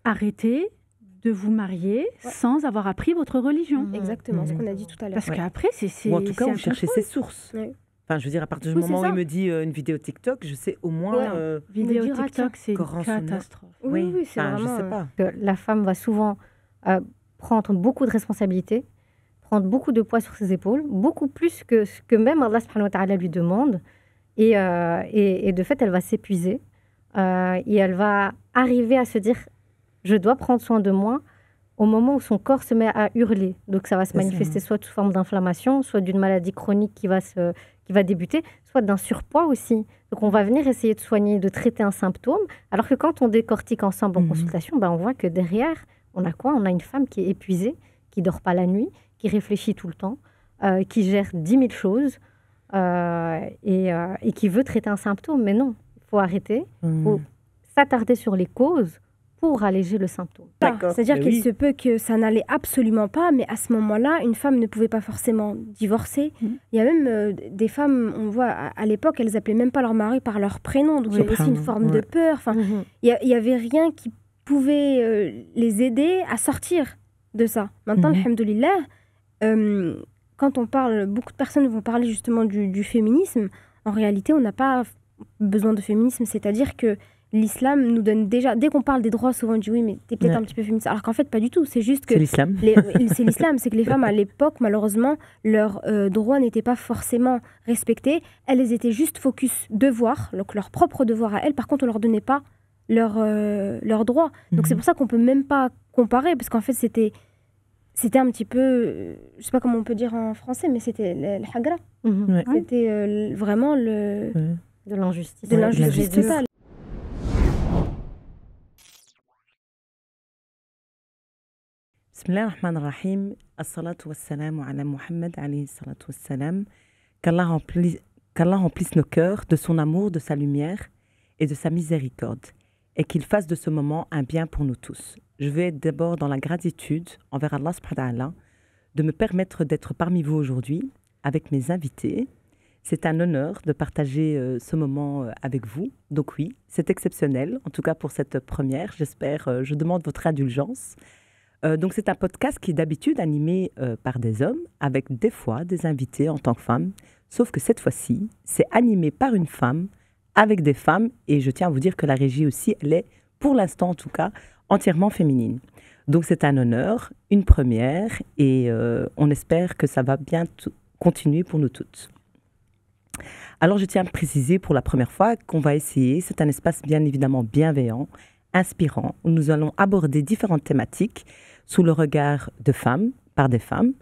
arrêter de vous marier sans avoir appris votre religion. Exactement, ce qu'on a dit tout à l'heure. Parce qu'après, c'est... Ou en tout cas, on cherchait ses sources. Oui. Enfin, je veux dire, à partir du moment où il me dit une vidéo TikTok, je sais au moins... vidéo TikTok, c'est une catastrophe. Oui, c'est vraiment... Je sais pas. La femme va souvent prendre beaucoup de responsabilités, prendre beaucoup de poids sur ses épaules, beaucoup plus que ce que même Allah subhanahu wa ta'ala lui demande. Et de fait, elle va s'épuiser. Et elle va arriver à se dire, je dois prendre soin de moi au moment où son corps se met à hurler. Donc ça va se manifester soit sous forme d'inflammation, soit d'une maladie chronique qui va débuter, soit d'un surpoids aussi. Donc on va venir essayer de soigner, de traiter un symptôme, alors que quand on décortique ensemble en consultation, on voit que derrière, on a quoi? On a une femme qui est épuisée, qui dort pas la nuit, qui réfléchit tout le temps, qui gère 10 000 choses et qui veut traiter un symptôme. Mais non, il faut arrêter, il faut s'attarder sur les causes pour alléger le symptôme. C'est-à-dire qu'il se peut que ça n'allait absolument pas, mais à ce moment-là, une femme ne pouvait pas forcément divorcer. Il y a même des femmes, on voit, à l'époque, elles appelaient même pas leur mari par leur prénom, donc il y avait aussi une forme de peur. Enfin, il y avait rien qui pouvait les aider à sortir de ça. Maintenant, alhamdoulilah, quand on parle, beaucoup de personnes vont parler justement du féminisme. En réalité, on n'a pas besoin de féminisme, c'est-à-dire que l'islam nous donne déjà, dès qu'on parle des droits, souvent on dit oui, mais t'es peut-être un petit peu féministe. Alors qu'en fait, pas du tout. C'est juste que. C'est l'islam. C'est l'islam. C'est que les femmes, à l'époque, malheureusement, leurs droits n'étaient pas forcément respectés. Elles étaient juste focus devoir, donc leur propre devoir à elles. Par contre, on leur donnait pas leurs droits. Donc c'est pour ça qu'on peut même pas comparer, parce qu'en fait, c'était un petit peu, je sais pas comment on peut dire en français, mais c'était le hagra. C'était vraiment de l'injustice. De l'injustice totale. Bismillah ar-Rahman ar-Rahim, as-salatu was-salamu ala Muhammad alayhi salatu was-salam. Qu'Allah remplisse nos cœurs de son amour, de sa lumière et de sa miséricorde, et qu'il fasse de ce moment un bien pour nous tous. Je vais être d'abord dans la gratitude envers Allah subhanahu wa ta'ala de me permettre d'être parmi vous aujourd'hui avec mes invités. C'est un honneur de partager ce moment avec vous. Donc oui, c'est exceptionnel, en tout cas pour cette première. J'espère, je demande votre indulgence. Donc c'est un podcast qui est d'habitude animé par des hommes, avec des fois des invités en tant que femmes. Sauf que cette fois-ci, c'est animé par une femme, avec des femmes. Et je tiens à vous dire que la régie aussi, elle est, pour l'instant en tout cas, entièrement féminine. Donc c'est un honneur, une première, et on espère que ça va bien continuer pour nous toutes. Alors je tiens à préciser pour la première fois qu'on va essayer, c'est un espace bien évidemment bienveillant, inspirant, où nous allons aborder différentes thématiques sous le regard de femmes, par des femmes,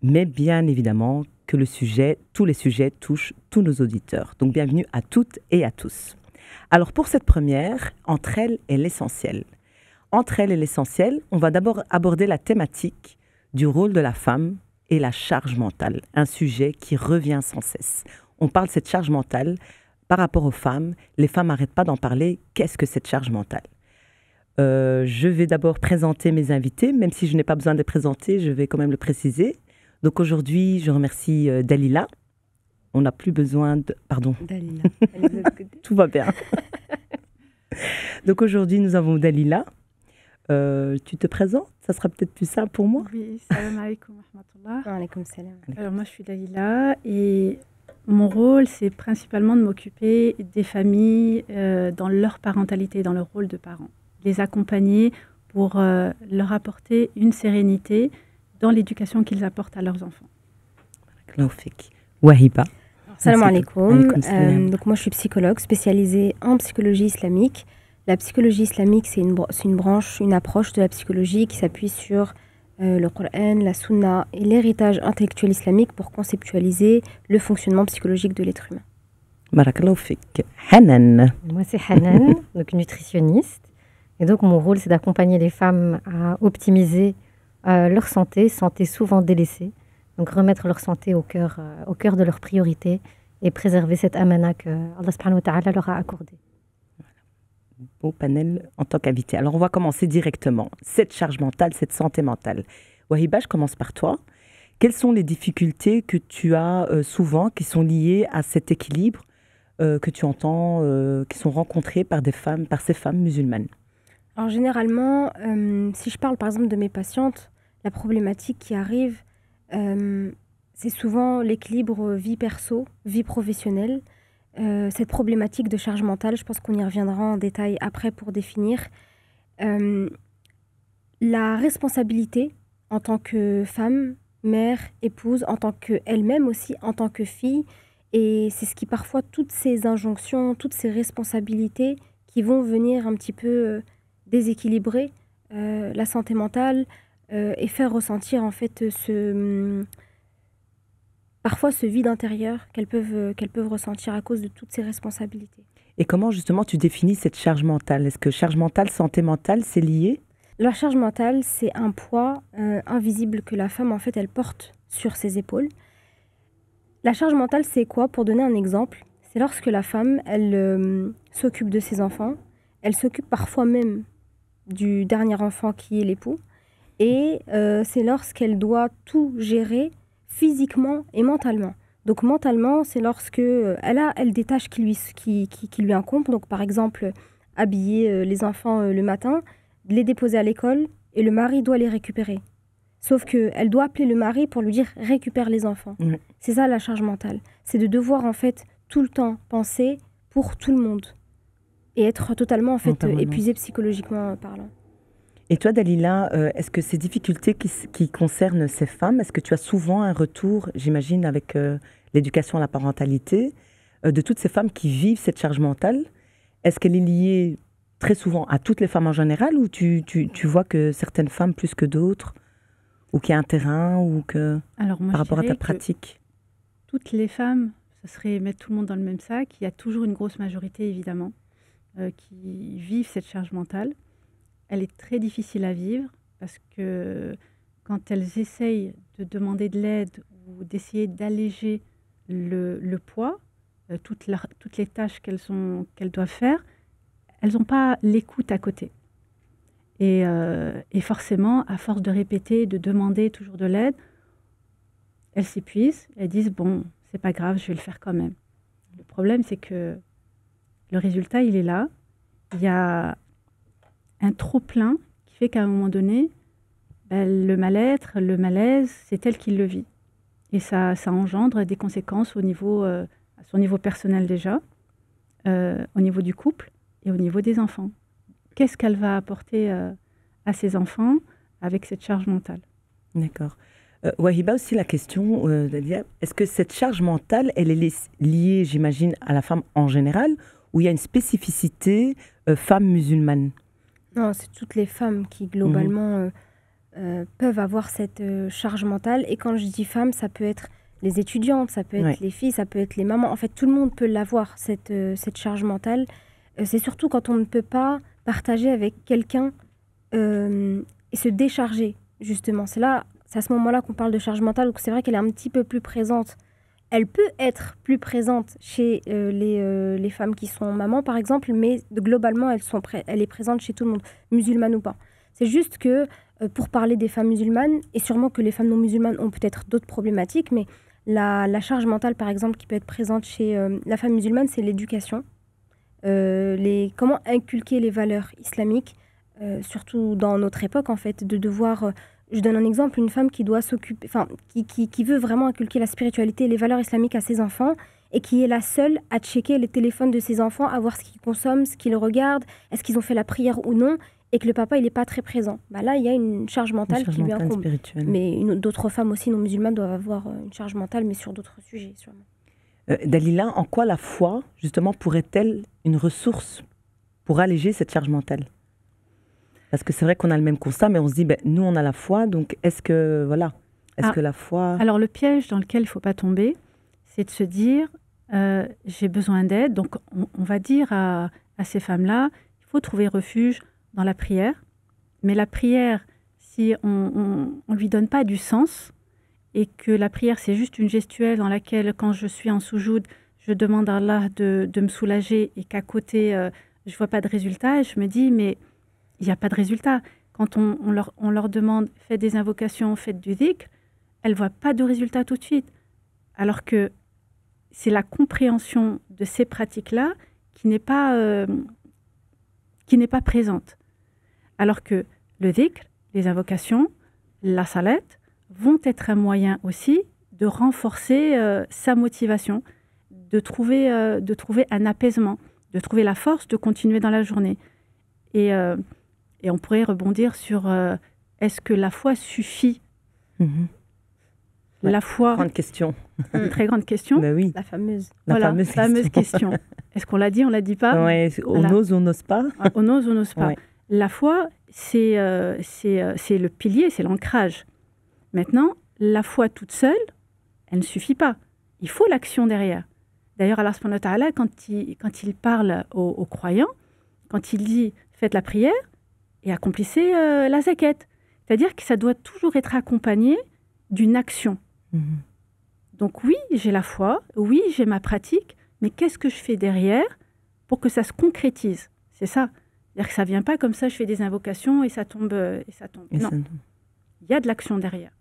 mais bien évidemment que tous les sujets touchent tous nos auditeurs. Donc bienvenue à toutes et à tous. Alors pour cette première, entre elles et l'essentiel. Entre elles et l'essentiel, on va d'abord aborder la thématique du rôle de la femme et la charge mentale, un sujet qui revient sans cesse. On parle de cette charge mentale par rapport aux femmes. Les femmes n'arrêtent pas d'en parler. Qu'est-ce que cette charge mentale ? Je vais d'abord présenter mes invités, même si je n'ai pas besoin de les présenter, je vais quand même le préciser. Donc aujourd'hui, je remercie Dalila. On n'a plus besoin de... Pardon. Dalila. Tout va bien. Donc aujourd'hui, nous avons Dalila. Tu te présentes? Ça sera peut-être plus simple pour moi. Oui, salam alaikum wa rahmatullah. Wa alaikum salam. Alors moi, je suis Dalila et mon rôle, c'est principalement de m'occuper des familles dans leur parentalité, dans leur rôle de parents. Les accompagner pour leur apporter une sérénité dans l'éducation qu'ils apportent à leurs enfants. Wahiba. Salam alaikum. Donc moi je suis psychologue spécialisée en psychologie islamique. La psychologie islamique c'est une branche, une approche de la psychologie qui s'appuie sur le Coran, la Sunna et l'héritage intellectuel islamique pour conceptualiser le fonctionnement psychologique de l'être humain. Barakallahu fik. Hanan. Moi c'est Hanan, donc nutritionniste. Et donc, mon rôle, c'est d'accompagner les femmes à optimiser leur santé souvent délaissée. Donc, remettre leur santé au cœur de leurs priorités et préserver cette amana que Allah subhanahu wa ta'ala leur a accordée. Beau panel en tant qu'invité. Alors, on va commencer directement. Cette charge mentale, cette santé mentale. Wahiba, je commence par toi. Quelles sont les difficultés que tu as souvent qui sont liées à cet équilibre que tu entends, qui sont rencontrées par ces femmes musulmanes? Alors généralement, si je parle par exemple de mes patientes, la problématique qui arrive, c'est souvent l'équilibre vie perso, vie professionnelle. Cette problématique de charge mentale, je pense qu'on y reviendra en détail après pour définir. La responsabilité en tant que femme, mère, épouse, en tant qu'elle-même aussi, en tant que fille, et c'est ce qui parfois, toutes ces injonctions, toutes ces responsabilités qui vont venir un petit peu déséquilibrer la santé mentale et faire ressentir en fait parfois ce vide intérieur qu'elles peuvent ressentir à cause de toutes ces responsabilités. Et comment justement tu définis cette charge mentale? Est-ce que charge mentale, santé mentale, c'est lié? La charge mentale, c'est un poids invisible que la femme en fait elle porte sur ses épaules. La charge mentale, c'est quoi? Pour donner un exemple, c'est lorsque la femme elle s'occupe de ses enfants, elle s'occupe parfois même du dernier enfant qui est l'époux, et c'est lorsqu'elle doit tout gérer physiquement et mentalement. Donc mentalement, c'est lorsque elle a des tâches qui lui incombent. Donc par exemple, habiller les enfants le matin, les déposer à l'école et le mari doit les récupérer. Sauf qu'elle doit appeler le mari pour lui dire « récupère les enfants ». C'est ça la charge mentale. C'est de devoir en fait tout le temps penser pour tout le monde et être totalement en fait épuisée psychologiquement parlant. Et toi, Dalila, est-ce que ces difficultés qui concernent ces femmes, est-ce que tu as souvent un retour, j'imagine, avec l'éducation à la parentalité, de toutes ces femmes qui vivent cette charge mentale? Est-ce qu'elle est liée très souvent à toutes les femmes en général, ou tu vois que certaines femmes plus que d'autres, ou qu'il y a un terrain, ou que Alors moi, par rapport à ta pratique? Toutes les femmes, ce serait mettre tout le monde dans le même sac. Il y a toujours une grosse majorité, évidemment, qui vivent cette charge mentale. Elle est très difficile à vivre parce que quand elles essayent de demander de l'aide ou d'essayer d'alléger le poids, toutes les tâches qu'elles doivent faire, elles n'ont pas l'écoute à côté. Et forcément, à force de répéter, de demander toujours de l'aide, elles s'épuisent, elles disent « bon, c'est pas grave, je vais le faire quand même ». Le problème, c'est que le résultat, il est là. Il y a un trop-plein qui fait qu'à un moment donné, le mal-être, le malaise, c'est elle qui le vit. Et ça engendre des conséquences à son niveau personnel déjà, au niveau du couple et au niveau des enfants. Qu'est-ce qu'elle va apporter à ses enfants avec cette charge mentale? D'accord. Wahiba, aussi la question, est-ce que cette charge mentale, elle est liée, j'imagine, à la femme en général, ou il y a une spécificité femme musulmane? Non, c'est toutes les femmes qui, globalement, peuvent avoir cette charge mentale. Et quand je dis femmes, ça peut être les étudiantes, ça peut être les filles, ça peut être les mamans. En fait, tout le monde peut l'avoir, cette charge mentale. C'est surtout quand on ne peut pas partager avec quelqu'un et se décharger, justement. C'est à ce moment-là qu'on parle de charge mentale. Donc c'est vrai qu'elle est un petit peu plus présente. Elle peut être plus présente chez les femmes qui sont mamans, par exemple, mais globalement, elle est présente chez tout le monde, musulmane ou pas. C'est juste que, pour parler des femmes musulmanes, et sûrement que les femmes non musulmanes ont peut-être d'autres problématiques, mais la charge mentale, par exemple, qui peut être présente chez la femme musulmane, c'est l'éducation. Comment inculquer les valeurs islamiques, surtout dans notre époque, en fait, de devoir... je donne un exemple, une femme qui doit s'occuper, qui veut vraiment inculquer la spiritualité et les valeurs islamiques à ses enfants, et qui est la seule à checker les téléphones de ses enfants, à voir ce qu'ils consomment, ce qu'ils regardent, est-ce qu'ils ont fait la prière ou non, et que le papa, il n'est pas très présent. Là, il y a une charge mentale qui lui incombe. Spirituelle. Mais d'autres femmes aussi non musulmanes doivent avoir une charge mentale, mais sur d'autres sujets, sûrement. Dalila, en quoi la foi, justement, pourrait-elle une ressource pour alléger cette charge mentale? Parce que c'est vrai qu'on a le même constat, mais on se dit, nous, on a la foi, donc est-ce que la foi... Alors, le piège dans lequel il ne faut pas tomber, c'est de se dire, j'ai besoin d'aide. Donc, on va dire à ces femmes-là, il faut trouver refuge dans la prière. Mais la prière, si on ne lui donne pas du sens, et que la prière, c'est juste une gestuelle dans laquelle, quand je suis en soujoud, je demande à Allah de me soulager, et qu'à côté, je ne vois pas de résultat, et je me dis, mais il n'y a pas de résultat. Quand on leur demande, faites des invocations, faites du dhikr, elles ne voient pas de résultat tout de suite. Alors que c'est la compréhension de ces pratiques-là qui n'est pas présente. Alors que le dhikr, les invocations, la salat vont être un moyen aussi de renforcer sa motivation, de trouver un apaisement, de trouver la force de continuer dans la journée. Et on pourrait rebondir sur est-ce que la foi suffit? La foi. Grande question. Une très grande question. Ben oui. La fameuse. La fameuse question. Est-ce qu'on l'a dit, on l'a dit pas? Ouais, on ose ou on n'ose pas. On ose ou on n'ose pas. Ouais. La foi, c'est le pilier, c'est l'ancrage. Maintenant, la foi toute seule, elle ne suffit pas. Il faut l'action derrière. D'ailleurs, Allah subhanahu wa ta'ala, quand il parle aux croyants, quand il dit « faites la prière et accomplissez la zakat », c'est-à-dire que ça doit toujours être accompagné d'une action. Donc oui, j'ai la foi, oui, j'ai ma pratique, mais qu'est-ce que je fais derrière pour que ça se concrétise? C'est ça. C'est-à-dire que ça ne vient pas comme ça, je fais des invocations et ça tombe. Non, il y a de l'action derrière.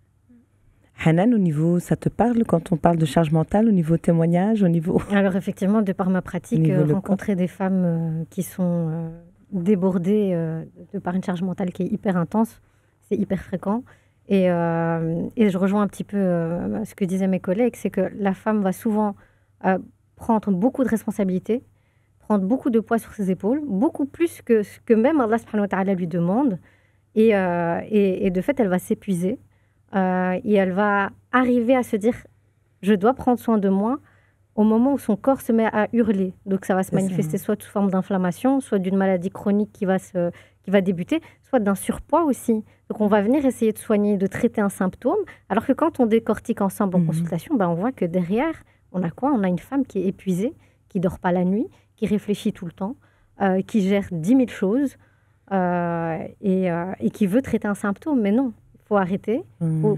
Hanan, au niveau, ça te parle quand on parle de charge mentale, au niveau témoignage, au niveau... Alors effectivement, de par ma pratique, rencontrer des femmes qui sont débordées de par une charge mentale qui est hyper intense, c'est hyper fréquent. Et je rejoins un petit peu ce que disaient mes collègues, c'est que la femme va souvent prendre beaucoup de responsabilités, prendre beaucoup de poids sur ses épaules, beaucoup plus que ce que même Allah subhanahu wa ta'ala lui demande. Et de fait, elle va s'épuiser. Et elle va arriver à se dire « je dois prendre soin de moi » au moment où son corps se met à hurler. Donc ça va se manifester soit sous forme d'inflammation, soit d'une maladie chronique qui va débuter, soit d'un surpoids aussi. Donc on va venir essayer de soigner, de traiter un symptôme, alors que quand on décortique ensemble en consultation, on voit que derrière, on a quoi? On a une femme qui est épuisée, qui dort pas la nuit, qui réfléchit tout le temps, qui gère 10 000 choses et qui veut traiter un symptôme. Mais non, il faut arrêter, il faut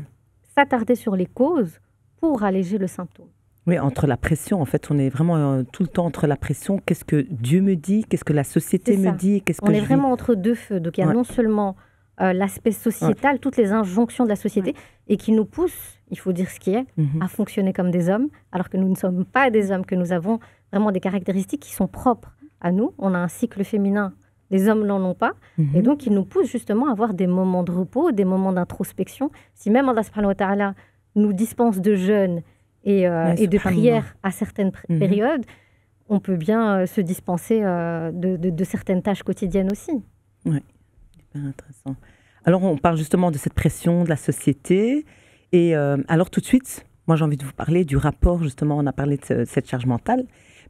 s'attarder sur les causes pour alléger le symptôme. Oui, entre la pression, en fait, on est vraiment tout le temps entre la pression. Qu'est-ce que Dieu me dit? Qu'est-ce que la société me dit? On est vraiment entre deux feux. Donc, il y a non seulement l'aspect sociétal, toutes les injonctions de la société, et qui nous poussent, il faut dire ce qui est, à fonctionner comme des hommes, alors que nous ne sommes pas des hommes, que nous avons vraiment des caractéristiques qui sont propres à nous. On a un cycle féminin, les hommes n'en ont pas, et donc ils nous poussent justement à avoir des moments de repos, des moments d'introspection. Si même Allah subhanahu wa ta'ala nous dispense de jeûne et de prière à certaines périodes, on peut bien se dispenser de certaines tâches quotidiennes aussi. Oui, hyper intéressant. Alors, on parle justement de cette pression de la société. Et alors, tout de suite, moi, j'ai envie de vous parler du rapport, justement, on a parlé de cette charge mentale,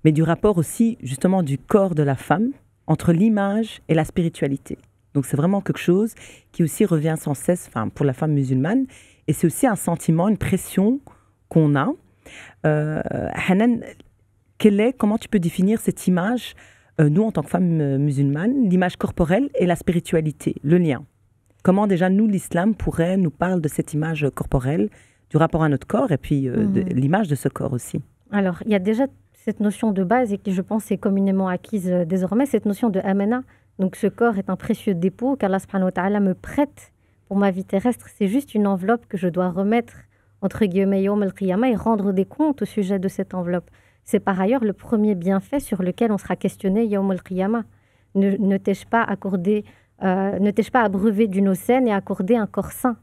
mais du rapport aussi, justement, du corps de la femme entre l'image et la spiritualité. Donc, c'est vraiment quelque chose qui aussi revient sans cesse pour la femme musulmane. Et c'est aussi un sentiment, une pression qu'on a. Hanan, comment tu peux définir cette image, nous en tant que femmes musulmanes, l'image corporelle et la spiritualité, le lien? Comment déjà nous, l'islam, pourrait nous parler de cette image corporelle, du rapport à notre corps et puis de l'image de ce corps aussi? Alors, il y a déjà cette notion de base et qui, je pense, est communément acquise désormais, cette notion de amana. Donc, ce corps est un précieux dépôt qu'Allah subhanahu wa ta'ala me prête pour ma vie terrestre. C'est juste une enveloppe que je dois remettre entre guillemets, Yawm al-Qiyamah, et rendre des comptes au sujet de cette enveloppe. C'est par ailleurs le premier bienfait sur lequel on sera questionné Yawm al-Qiyamah. Ne t'ai-je pas abreuvé d'une eau saine et accordé un corps sain?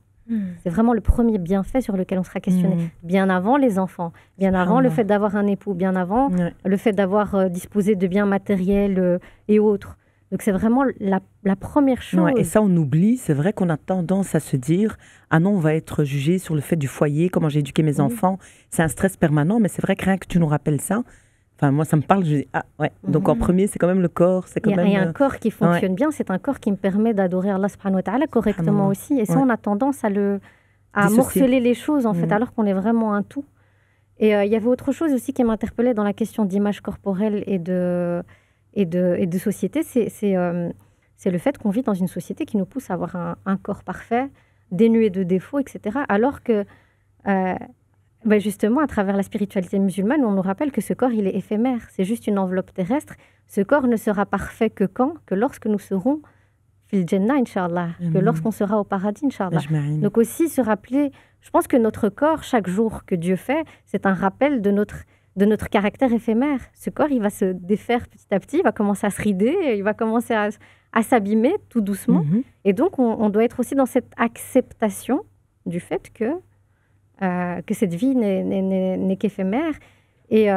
C'est vraiment le premier bienfait sur lequel on sera questionné. Bien avant les enfants, bien avant le fait d'avoir un époux, bien avant le fait d'avoir disposé de biens matériels et autres. Donc, c'est vraiment la première chose. Ouais, et ça, on oublie. C'est vrai qu'on a tendance à se dire « Ah non, on va être jugé sur le fait du foyer, comment j'ai éduqué mes enfants. » C'est un stress permanent, mais c'est vrai que rien que tu nous rappelles ça, moi, ça me parle. Je dis « Ah, ouais. » Donc, en premier, c'est quand même le corps. Il y a un corps qui fonctionne bien. C'est un corps qui me permet d'adorer Allah subhanahu wa ta'ala correctement aussi. Et ça, on a tendance à morceler les choses, en fait, alors qu'on est vraiment un tout. Et il y avait autre chose aussi qui m'interpellait dans la question d'image corporelle et de société, c'est le fait qu'on vit dans une société qui nous pousse à avoir un corps parfait, dénué de défauts, etc. Alors que, justement, à travers la spiritualité musulmane, on nous rappelle que ce corps, il est éphémère. C'est juste une enveloppe terrestre. Ce corps ne sera parfait que quand? Que lorsque nous serons fil Jannah, Inch'Allah. Que lorsqu'on sera au paradis, Inch'Allah. Donc aussi se rappeler, je pense que notre corps, chaque jour que Dieu fait, c'est un rappel de notre caractère éphémère. Ce corps, il va se défaire petit à petit, il va commencer à se rider, il va commencer à s'abîmer tout doucement. Et donc, on doit être aussi dans cette acceptation du fait que cette vie n'est qu'éphémère. Et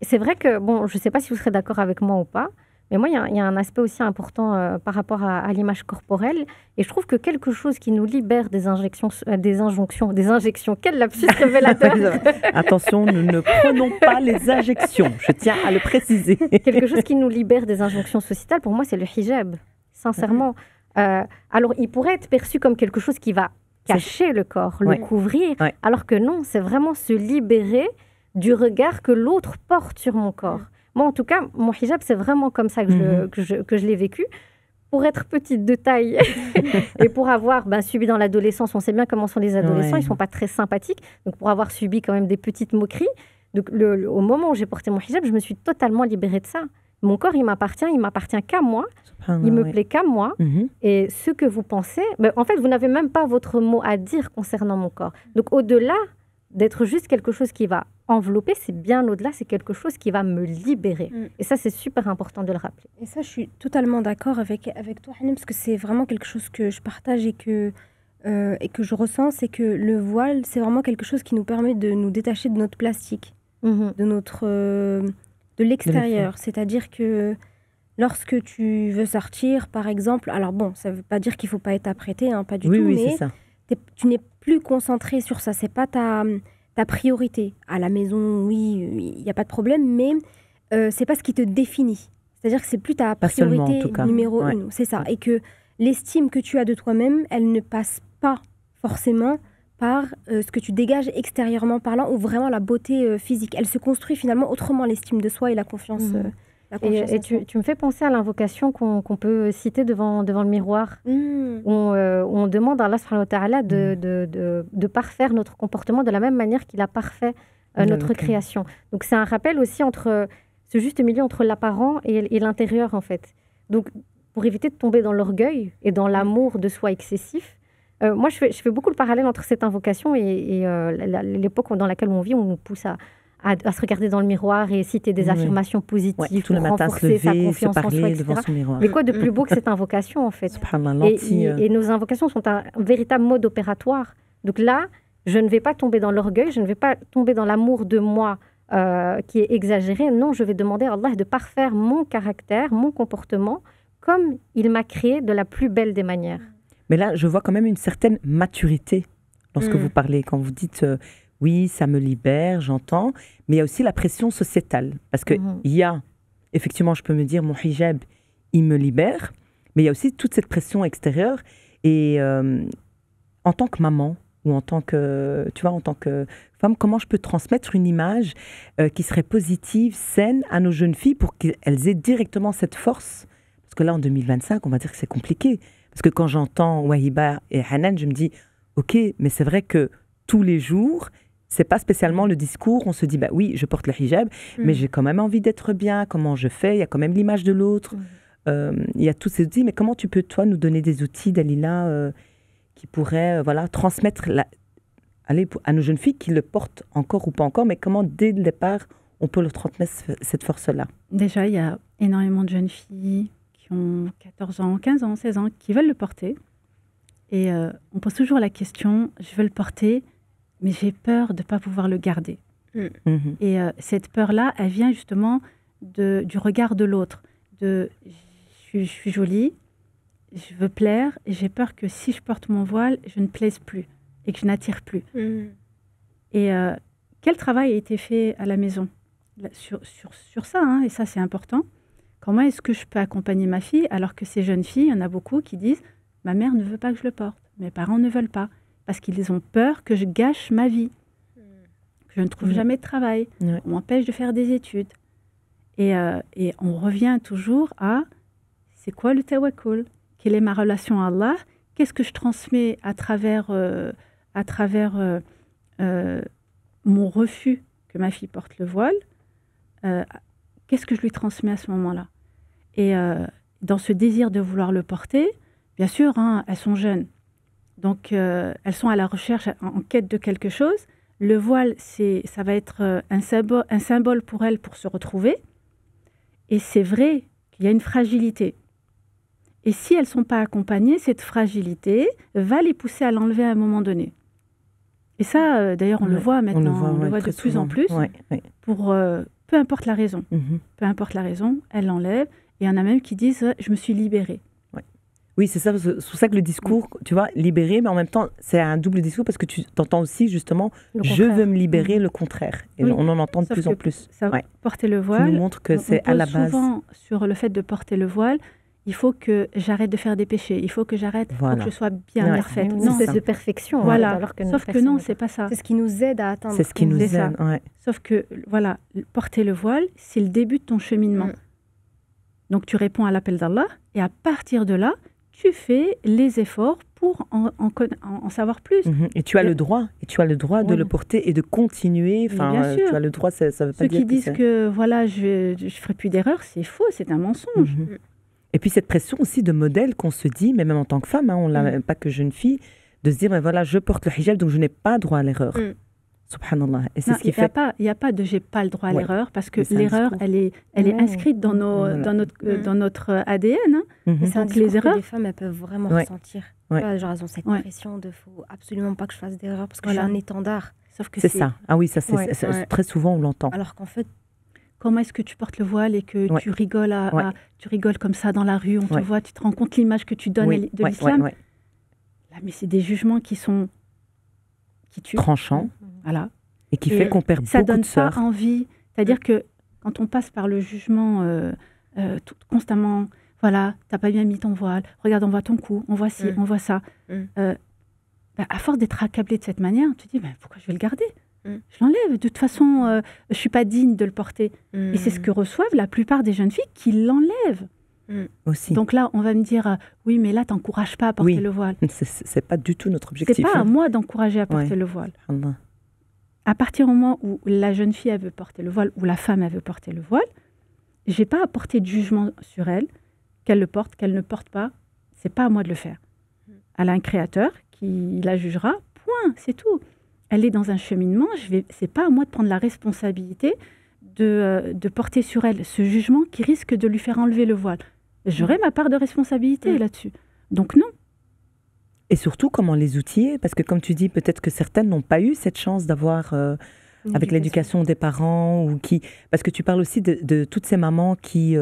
c'est vrai que, bon, je ne sais pas si vous serez d'accord avec moi ou pas, mais moi, il y a un aspect aussi important par rapport à l'image corporelle. Et je trouve que quelque chose qui nous libère des injections, quel lapsus révélateur. Attention, nous ne prenons pas les injections, je tiens à le préciser. Quelque chose qui nous libère des injonctions sociétales, pour moi, c'est le hijab, sincèrement. Alors, il pourrait être perçu comme quelque chose qui va cacher le corps, le couvrir, alors que non, c'est vraiment se libérer du regard que l'autre porte sur mon corps. Moi, en tout cas, mon hijab, c'est vraiment comme ça que je l'ai vécu. Pour être petite de taille et pour avoir subi dans l'adolescence, on sait bien comment sont les adolescents, ils ne sont pas très sympathiques. Donc, pour avoir subi quand même des petites moqueries, donc au moment où j'ai porté mon hijab, je me suis totalement libérée de ça. Mon corps, il m'appartient qu'à moi. Il me plaît qu'à moi. Et ce que vous pensez, en fait, vous n'avez même pas votre mot à dire concernant mon corps. Donc, au-delà d'être juste quelque chose qui va envelopper, c'est bien au-delà, c'est quelque chose qui va me libérer. Et ça, c'est super important de le rappeler. Et ça, je suis totalement d'accord avec toi, Hanem, parce que c'est vraiment quelque chose que je partage et que je ressens, c'est que le voile, c'est vraiment quelque chose qui nous permet de nous détacher de notre plastique, de l'extérieur. C'est-à-dire que lorsque tu veux sortir, par exemple, alors bon, ça ne veut pas dire qu'il ne faut pas être apprêté, pas du tout, mais tu n'es plus concentré sur ça, c'est pas ta priorité. À la maison, oui, il n'y a pas de problème, mais c'est pas ce qui te définit. C'est-à-dire que c'est plus ta priorité numéro 1. C'est ça. Et que l'estime que tu as de toi-même, elle ne passe pas forcément par ce que tu dégages extérieurement parlant ou vraiment la beauté physique. Elle se construit finalement autrement, l'estime de soi et la confiance. Et tu me fais penser à l'invocation qu'on peut citer devant le miroir, où on demande à Allah subhanahu wa ta'ala de parfaire notre comportement de la même manière qu'il a parfait notre création. Donc c'est un rappel aussi entre ce juste milieu entre l'apparent et l'intérieur, en fait. Donc pour éviter de tomber dans l'orgueil et dans l'amour de soi excessif, moi je fais beaucoup le parallèle entre cette invocation et l'époque dans laquelle on vit, où on nous pousse à se regarder dans le miroir et citer des affirmations positives tout le matin, renforcer sa confiance en soi, etc. Devant son miroir. Mais quoi de plus beau que cette invocation, en fait. Et nos invocations sont un véritable mode opératoire. Donc là, je ne vais pas tomber dans l'orgueil, je ne vais pas tomber dans l'amour de moi qui est exagéré. Non, je vais demander à Allah de parfaire mon caractère, mon comportement, comme il m'a créé de la plus belle des manières. Mais là, je vois quand même une certaine maturité lorsque vous parlez, quand vous dites... oui, ça me libère, j'entends, mais il y a aussi la pression sociétale. Parce qu'il y a, effectivement, je peux me dire, mon hijab, il me libère, mais il y a aussi toute cette pression extérieure. Et en tant que maman, ou en tant que femme, comment je peux transmettre une image qui serait positive, saine à nos jeunes filles pour qu'elles aient directement cette force? Parce que là, en 2025, on va dire que c'est compliqué. Parce que quand j'entends Wahiba et Hanan, je me dis, ok, mais c'est vrai que tous les jours... c'est pas spécialement le discours, on se dit, oui, je porte le hijab, mais j'ai quand même envie d'être bien, comment je fais, il y a quand même l'image de l'autre, il y a tous ces outils, mais comment tu peux, toi, nous donner des outils, Dalila, qui pourraient transmettre à nos jeunes filles qui le portent encore ou pas encore, mais comment, dès le départ, on peut leur transmettre cette force-là? Déjà, il y a énormément de jeunes filles qui ont 14 ans, 15 ans, 16 ans, qui veulent le porter, et on pose toujours la question, je veux le porter, mais j'ai peur de ne pas pouvoir le garder. Et cette peur-là, elle vient justement du regard de l'autre. Je suis jolie, je veux plaire, et j'ai peur que si je porte mon voile, je ne plaise plus et que je n'attire plus. Et quel travail a été fait à la maison sur ça, et ça c'est important. Comment est-ce que je peux accompagner ma fille alors que ces jeunes filles, il y en a beaucoup qui disent « ma mère ne veut pas que je le porte, mes parents ne veulent pas ». Parce qu'ils ont peur que je gâche ma vie, que je ne trouve jamais de travail, on m'empêche de faire des études. Et on revient toujours à, c'est quoi le tawakkul? Quelle est ma relation à Allah? Qu'est-ce que je transmets à travers mon refus que ma fille porte le voile? Qu'est-ce que je lui transmets à ce moment-là? Et dans ce désir de vouloir le porter, bien sûr, elles sont jeunes. Donc, elles sont à la recherche, en quête de quelque chose. Le voile, ça va être un symbole pour elles pour se retrouver. Et c'est vrai qu'il y a une fragilité. Et si elles ne sont pas accompagnées, cette fragilité va les pousser à l'enlever à un moment donné. Et ça, d'ailleurs, on le voit maintenant, on le voit de plus en plus. Pour, peu importe la raison. Peu importe la raison, elle l'enlève. Et il y en a même qui disent « je me suis libérée ». Oui, c'est ça, c'est pour ça que le discours, tu vois, libéré, mais en même temps, c'est un double discours parce que tu entends aussi justement « je veux me libérer », le contraire. Et on en entend de plus en plus. Porter le voile, tu nous montres que c'est à la base. Souvent, sur le fait de porter le voile, il faut que j'arrête de faire des péchés, il faut que j'arrête, il faut que je sois bien parfaite. Une espèce de perfection. Voilà, alors que sauf que non, c'est pas ça. C'est ce qui nous aide à atteindre. C'est ce qui nous aide, Sauf que, voilà, porter le voile, c'est le début de ton cheminement. Donc, tu réponds à l'appel d'Allah, et à partir de là, tu fais les efforts pour en savoir plus. Et tu as le droit, de le porter et de continuer. Enfin, bien sûr. Tu as le droit, ça veut pas dire que ceux qui disent que voilà, je ferai plus d'erreurs, c'est faux, c'est un mensonge. Et puis cette pression aussi de modèle qu'on se dit, mais même en tant que femme, on l'a pas que jeune fille, de se dire, mais voilà, je porte le hijab, donc je n'ai pas droit à l'erreur. Subhanallah. Et c'est ce qui fait. Il n'y a pas de j'ai pas le droit à l'erreur, parce que l'erreur, elle est inscrite dans notre ADN. C'est un discours que les femmes, elles peuvent vraiment ressentir. Genre, elles ont cette pression de faut absolument pas que je fasse d'erreur parce que j'ai un étendard. Sauf que c'est ça. Ah oui, ça, très souvent, on l'entend. Alors qu'en fait, comment est-ce que tu portes le voile et que tu rigoles tu rigoles comme ça dans la rue, on te voit, tu te rends compte l'image que tu donnes de l'islam. Là, mais c'est des jugements qui tuent. Tranchants. Voilà. Et qui fait qu'on perd beaucoup de sœurs. Ça donne pas envie. C'est-à-dire que quand on passe par le jugement constamment, voilà, t'as pas bien mis ton voile, regarde, on voit ton cou, on voit ci, on voit ça. À force d'être accablé de cette manière, tu te dis, pourquoi je vais le garder ? Je l'enlève. De toute façon, je suis pas digne de le porter. Et c'est ce que reçoivent la plupart des jeunes filles qui l'enlèvent. Aussi. Donc là, on va me dire, oui, mais là, t'encourages pas à porter le voile. C'est pas du tout notre objectif. C'est pas à moi d'encourager à porter le voile. À partir du moment où la jeune fille, elle veut porter le voile, ou la femme, elle veut porter le voile, j'ai pas à porter de jugement sur elle, qu'elle le porte, qu'elle ne porte pas. C'est pas à moi de le faire. Elle a un créateur qui la jugera, point, c'est tout. Elle est dans un cheminement, c'est pas à moi de prendre la responsabilité de porter sur elle ce jugement qui risque de lui faire enlever le voile. J'aurai ma part de responsabilité là-dessus. Donc non. Et surtout, comment les outiller ? Parce que comme tu dis, peut-être que certaines n'ont pas eu cette chance d'avoir, avec l'éducation des parents, parce que tu parles aussi de toutes ces mamans qui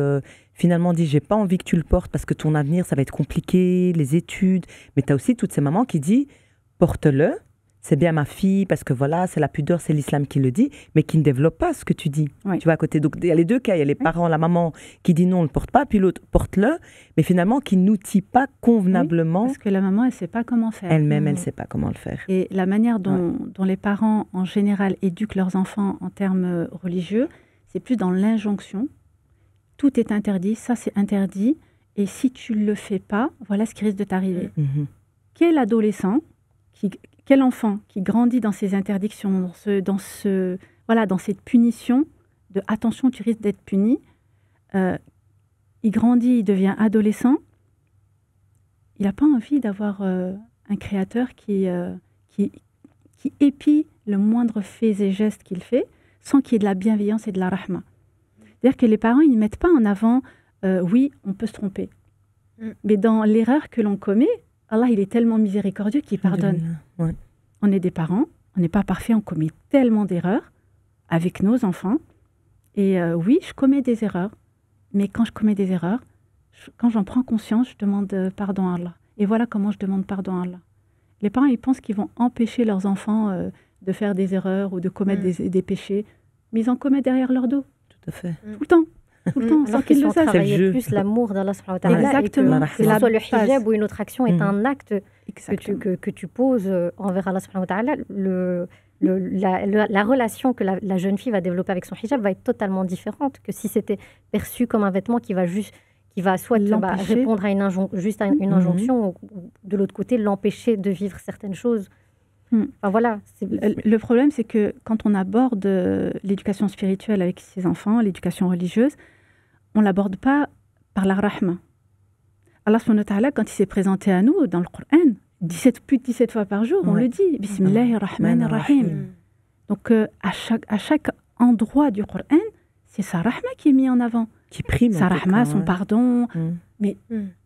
finalement disent « j'ai pas envie que tu le portes parce que ton avenir, ça va être compliqué, les études ». Mais tu as aussi toutes ces mamans qui disent « porte-le ». C'est bien ma fille, parce que voilà, c'est la pudeur, c'est l'islam qui le dit, mais qui ne développe pas ce que tu dis. Tu vois, à côté. Donc, il y a les deux cas. Il y a les parents, la maman qui dit non, on ne le porte pas, puis l'autre, porte-le, mais finalement, qui n'outille pas convenablement. Parce que la maman, elle ne sait pas comment faire. Elle-même, elle ne sait pas comment le faire. Et la manière dont les parents, en général, éduquent leurs enfants en termes religieux, c'est plus dans l'injonction. Tout est interdit, ça c'est interdit, et si tu ne le fais pas, voilà ce qui risque de t'arriver. Quel adolescent quel enfant qui grandit dans ces interdictions, dans cette punition de « attention, tu risques d'être puni », il grandit, il devient adolescent, il n'a pas envie d'avoir un créateur qui épie le moindre fait et geste qu'il fait, sans qu'il y ait de la bienveillance et de la rahma. C'est-à-dire que les parents, ils ne mettent pas en avant « oui, on peut se tromper ». Mais dans l'erreur que l'on commet, Allah, il est tellement miséricordieux qu'il pardonne. On est des parents, on n'est pas parfait, on commet tellement d'erreurs avec nos enfants. Et oui, je commets des erreurs. Mais quand je commets des erreurs, quand j'en prends conscience, je demande pardon à Allah. Et voilà comment je demande pardon à Allah. Les parents, ils pensent qu'ils vont empêcher leurs enfants de faire des erreurs ou de commettre des péchés. Mais ils en commettent derrière leur dos. Tout à fait. Tout le temps. Tout le temps, sans qu'ils le sachent. Travailler plus l'amour d'Allah subhanahu wa ta'ala. Exactement. Que ce soit le hijab ou une autre action est un acte que tu poses envers Allah subhanahu wa ta'ala. La relation que la jeune fille va développer avec son hijab va être totalement différente que si c'était perçu comme un vêtement qui va soit répondre à une injonction ou de l'autre côté l'empêcher de vivre certaines choses. Enfin, voilà. Le problème, c'est que quand on aborde l'éducation spirituelle avec ses enfants, l'éducation religieuse, on ne l'aborde pas par la rahma. Allah subhanahu wa ta'ala, quand il s'est présenté à nous dans le Coran, plus de 17 fois par jour, on le dit. Bismillahirrahmanirrahim. Donc, à chaque endroit du Coran, c'est sa rahma qui est mis en avant. Qui prime. Sa rahma, son pardon. Mais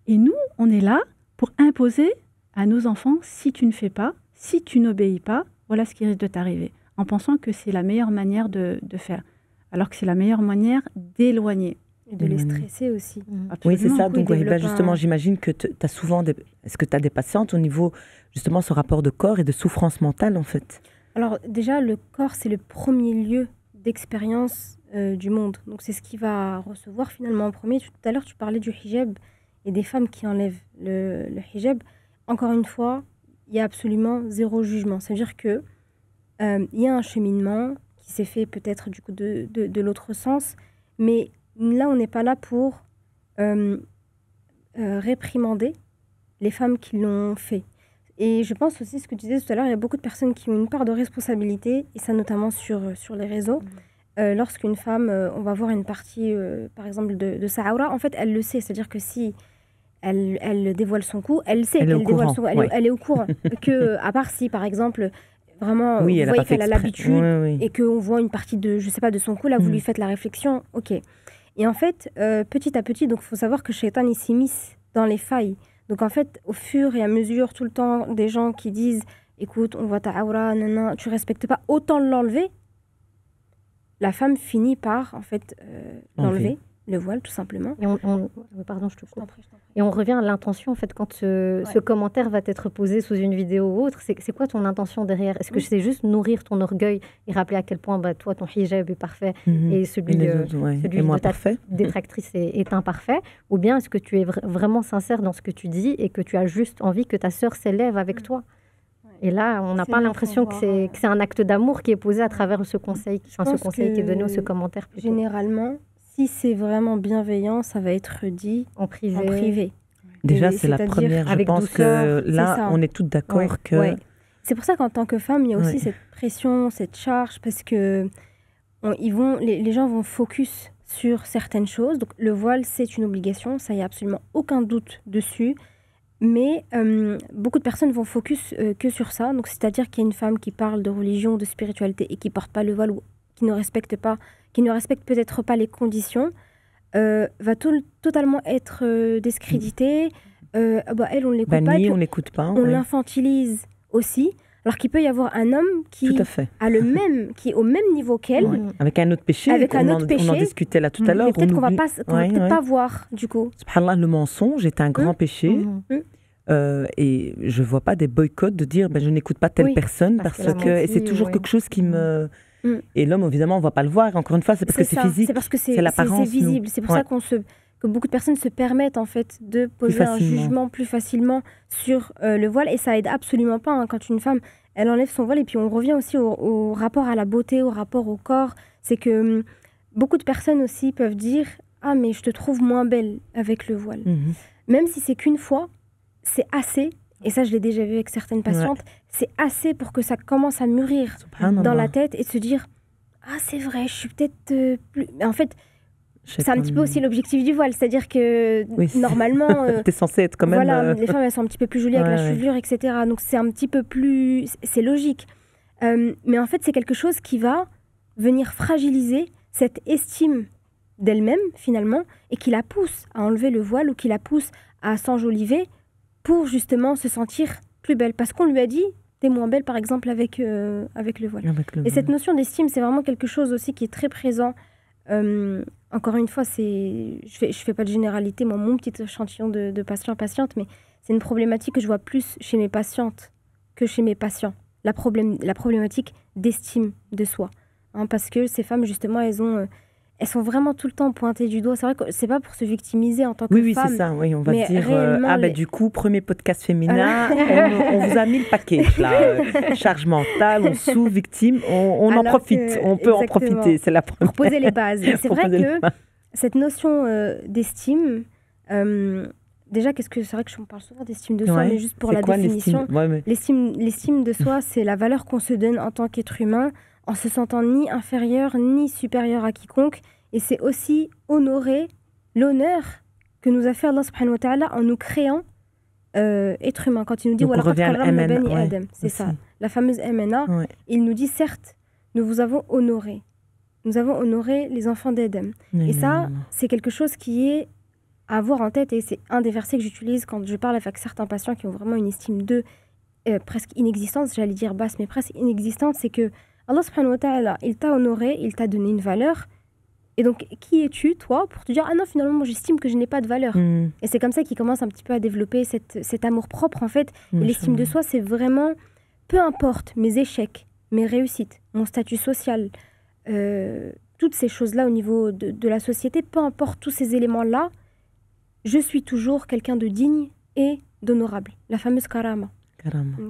Et nous, on est là pour imposer à nos enfants, si tu ne fais pas, si tu n'obéis pas, voilà ce qui risque de t'arriver, en pensant que c'est la meilleure manière de faire, alors que c'est la meilleure manière d'éloigner. Et de les stresser aussi. Oui, c'est ça. Oui, Donc, justement, j'imagine que tu as souvent Est-ce que tu as des patientes au niveau, justement, ce rapport de corps et de souffrance mentale, en fait? Alors, déjà, le corps, c'est le premier lieu d'expérience du monde. Donc, c'est ce qu'il va recevoir finalement en premier. Tout à l'heure, tu parlais du hijab et des femmes qui enlèvent le hijab. Encore une fois, il y a absolument zéro jugement. Ça veut dire que il y a un cheminement qui s'est fait peut-être du coup de l'autre sens, mais là, on n'est pas là pour réprimander les femmes qui l'ont fait. Et je pense aussi, ce que tu disais tout à l'heure, il y a beaucoup de personnes qui ont une part de responsabilité, et ça notamment sur les réseaux. Lorsqu'une femme, on va voir une partie, par exemple, de sa aura, en fait, elle le sait. C'est-à-dire que si elle dévoile son cou, elle sait qu'elle dévoile son cou. Elle est au courant. À part si, par exemple, vraiment, vous voyez qu'elle a l'habitude et qu'on voit une partie de, je sais pas, de son cou, là, vous lui faites la réflexion, ok. Et en fait, petit à petit, donc il faut savoir que Shaitan, il s'immisce dans les failles. Donc en fait, au fur et à mesure, tout le temps, des gens qui disent « Écoute, on voit ta aura, non, tu respectes pas, autant l'enlever », la femme finit par, en fait, l'enlever, le voile, tout simplement. Et pardon, je te coupe. Et on revient à l'intention, en fait, quand ce commentaire va être posé sous une vidéo ou autre, c'est quoi ton intention derrière? Est-ce que c'est juste nourrir ton orgueil et rappeler à quel point, toi, ton hijab est parfait et celui de ta détractrice est imparfait? Ou bien est-ce que tu es vraiment sincère dans ce que tu dis et que tu as juste envie que ta sœur s'élève avec toi? Et là, on n'a pas l'impression que c'est un acte d'amour qui est posé à travers ce conseil, qui est donné ou ce commentaire. Plutôt. Généralement, si c'est vraiment bienveillant, ça va être dit en privé. Déjà, c'est la première. Je pense que là, on est toutes d'accord que... Ouais. C'est pour ça qu'en tant que femme, il y a aussi cette pression, cette charge, parce que les gens vont focus sur certaines choses. Donc, le voile, c'est une obligation, ça, il n'y a absolument aucun doute dessus. Mais beaucoup de personnes vont focus que sur ça. Donc, c'est-à-dire qu'il y a une femme qui parle de religion, de spiritualité et qui ne porte pas le voile ou qui ne respecte peut-être pas les conditions, va totalement être discréditée. Elle, on ne l'écoute pas. On l'écoute pas. On l'infantilise aussi. Alors qu'il peut y avoir un homme qui est au même niveau qu'elle. Ouais. Avec un autre péché. On en discutait là tout à l'heure. Peut-être qu'on ne va peut-être pas voir, du coup. Subhanallah, le mensonge est un grand péché. Et je ne vois pas des boycotts de dire je n'écoute pas telle personne parce que et c'est toujours quelque chose qui me... Et l'homme, évidemment, on ne va pas le voir. Encore une fois, c'est parce que c'est physique. C'est parce que c'est l'apparence. C'est visible. C'est pour ça que beaucoup de personnes se permettent en fait de poser un jugement plus facilement sur le voile. Et ça aide absolument pas quand une femme, elle enlève son voile. Et puis on revient aussi au rapport à la beauté, au rapport au corps. C'est que beaucoup de personnes aussi peuvent dire « Ah, mais je te trouve moins belle avec le voile. Même si c'est qu'une fois, c'est assez. Et ça, je l'ai déjà vu avec certaines patientes. C'est assez pour que ça commence à mûrir dans la tête et de se dire « Ah, c'est vrai, je suis peut-être plus... » Mais en fait, c'est un petit peu aussi l'objectif du voile. C'est-à-dire que normalement... T'es censée être quand même... Voilà, les femmes, elles sont un petit peu plus jolies avec la chevelure, etc. Donc, c'est un petit peu plus... C'est logique. Mais en fait, c'est quelque chose qui va venir fragiliser cette estime d'elle-même, finalement, et qui la pousse à enlever le voile ou qui la pousse à s'enjoliver pour justement se sentir plus belle. Parce qu'on lui a dit, t'es moins belle par exemple avec le voile. Et cette notion d'estime, c'est vraiment quelque chose aussi qui est très présent. Encore une fois, je fais pas de généralité, mon petit échantillon de patientes, mais c'est une problématique que je vois plus chez mes patientes que chez mes patients. La problématique d'estime de soi. Parce que ces femmes, justement, elles sont vraiment tout le temps pointées du doigt. C'est vrai que c'est pas pour se victimiser en tant que femme. Oui, c'est ça. Oui, on va dire, du coup, premier podcast féminin, on vous a mis le package, là. Charge mentale, on sous-victime, on en profite. On peut en profiter, c'est la première. Pour poser les bases. C'est vrai que cette notion d'estime... déjà, c'est vrai que je parle souvent d'estime de soi, mais juste pour la définition. L'estime de soi, c'est la valeur qu'on se donne en tant qu'être humain, en se sentant ni inférieur ni supérieur à quiconque. Et c'est aussi honorer l'honneur que nous a fait Allah subhanahu wa ta'ala en nous créant être humain. Quand il nous dit on revient à Adam, c'est ça, la fameuse MNA, il nous dit certes, nous vous avons honoré. Nous avons honoré les enfants d'Adam. Et ça, c'est quelque chose qui est avoir en tête, et c'est un des versets que j'utilise quand je parle avec certains patients qui ont vraiment une estime d'eux presque inexistante, j'allais dire basse, mais presque inexistante, c'est que Allah subhanahu wa ta'ala, il t'a honoré, il t'a donné une valeur. Et donc, qui es-tu, toi, pour te dire « Ah non, finalement, moi, j'estime que je n'ai pas de valeur. Et c'est comme ça qu'il commence un petit peu à développer cet amour-propre, en fait. Et l'estime de soi, c'est vraiment, peu importe mes échecs, mes réussites, mon statut social, toutes ces choses-là au niveau de la société, peu importe tous ces éléments-là, je suis toujours quelqu'un de digne et d'honorable. La fameuse karama,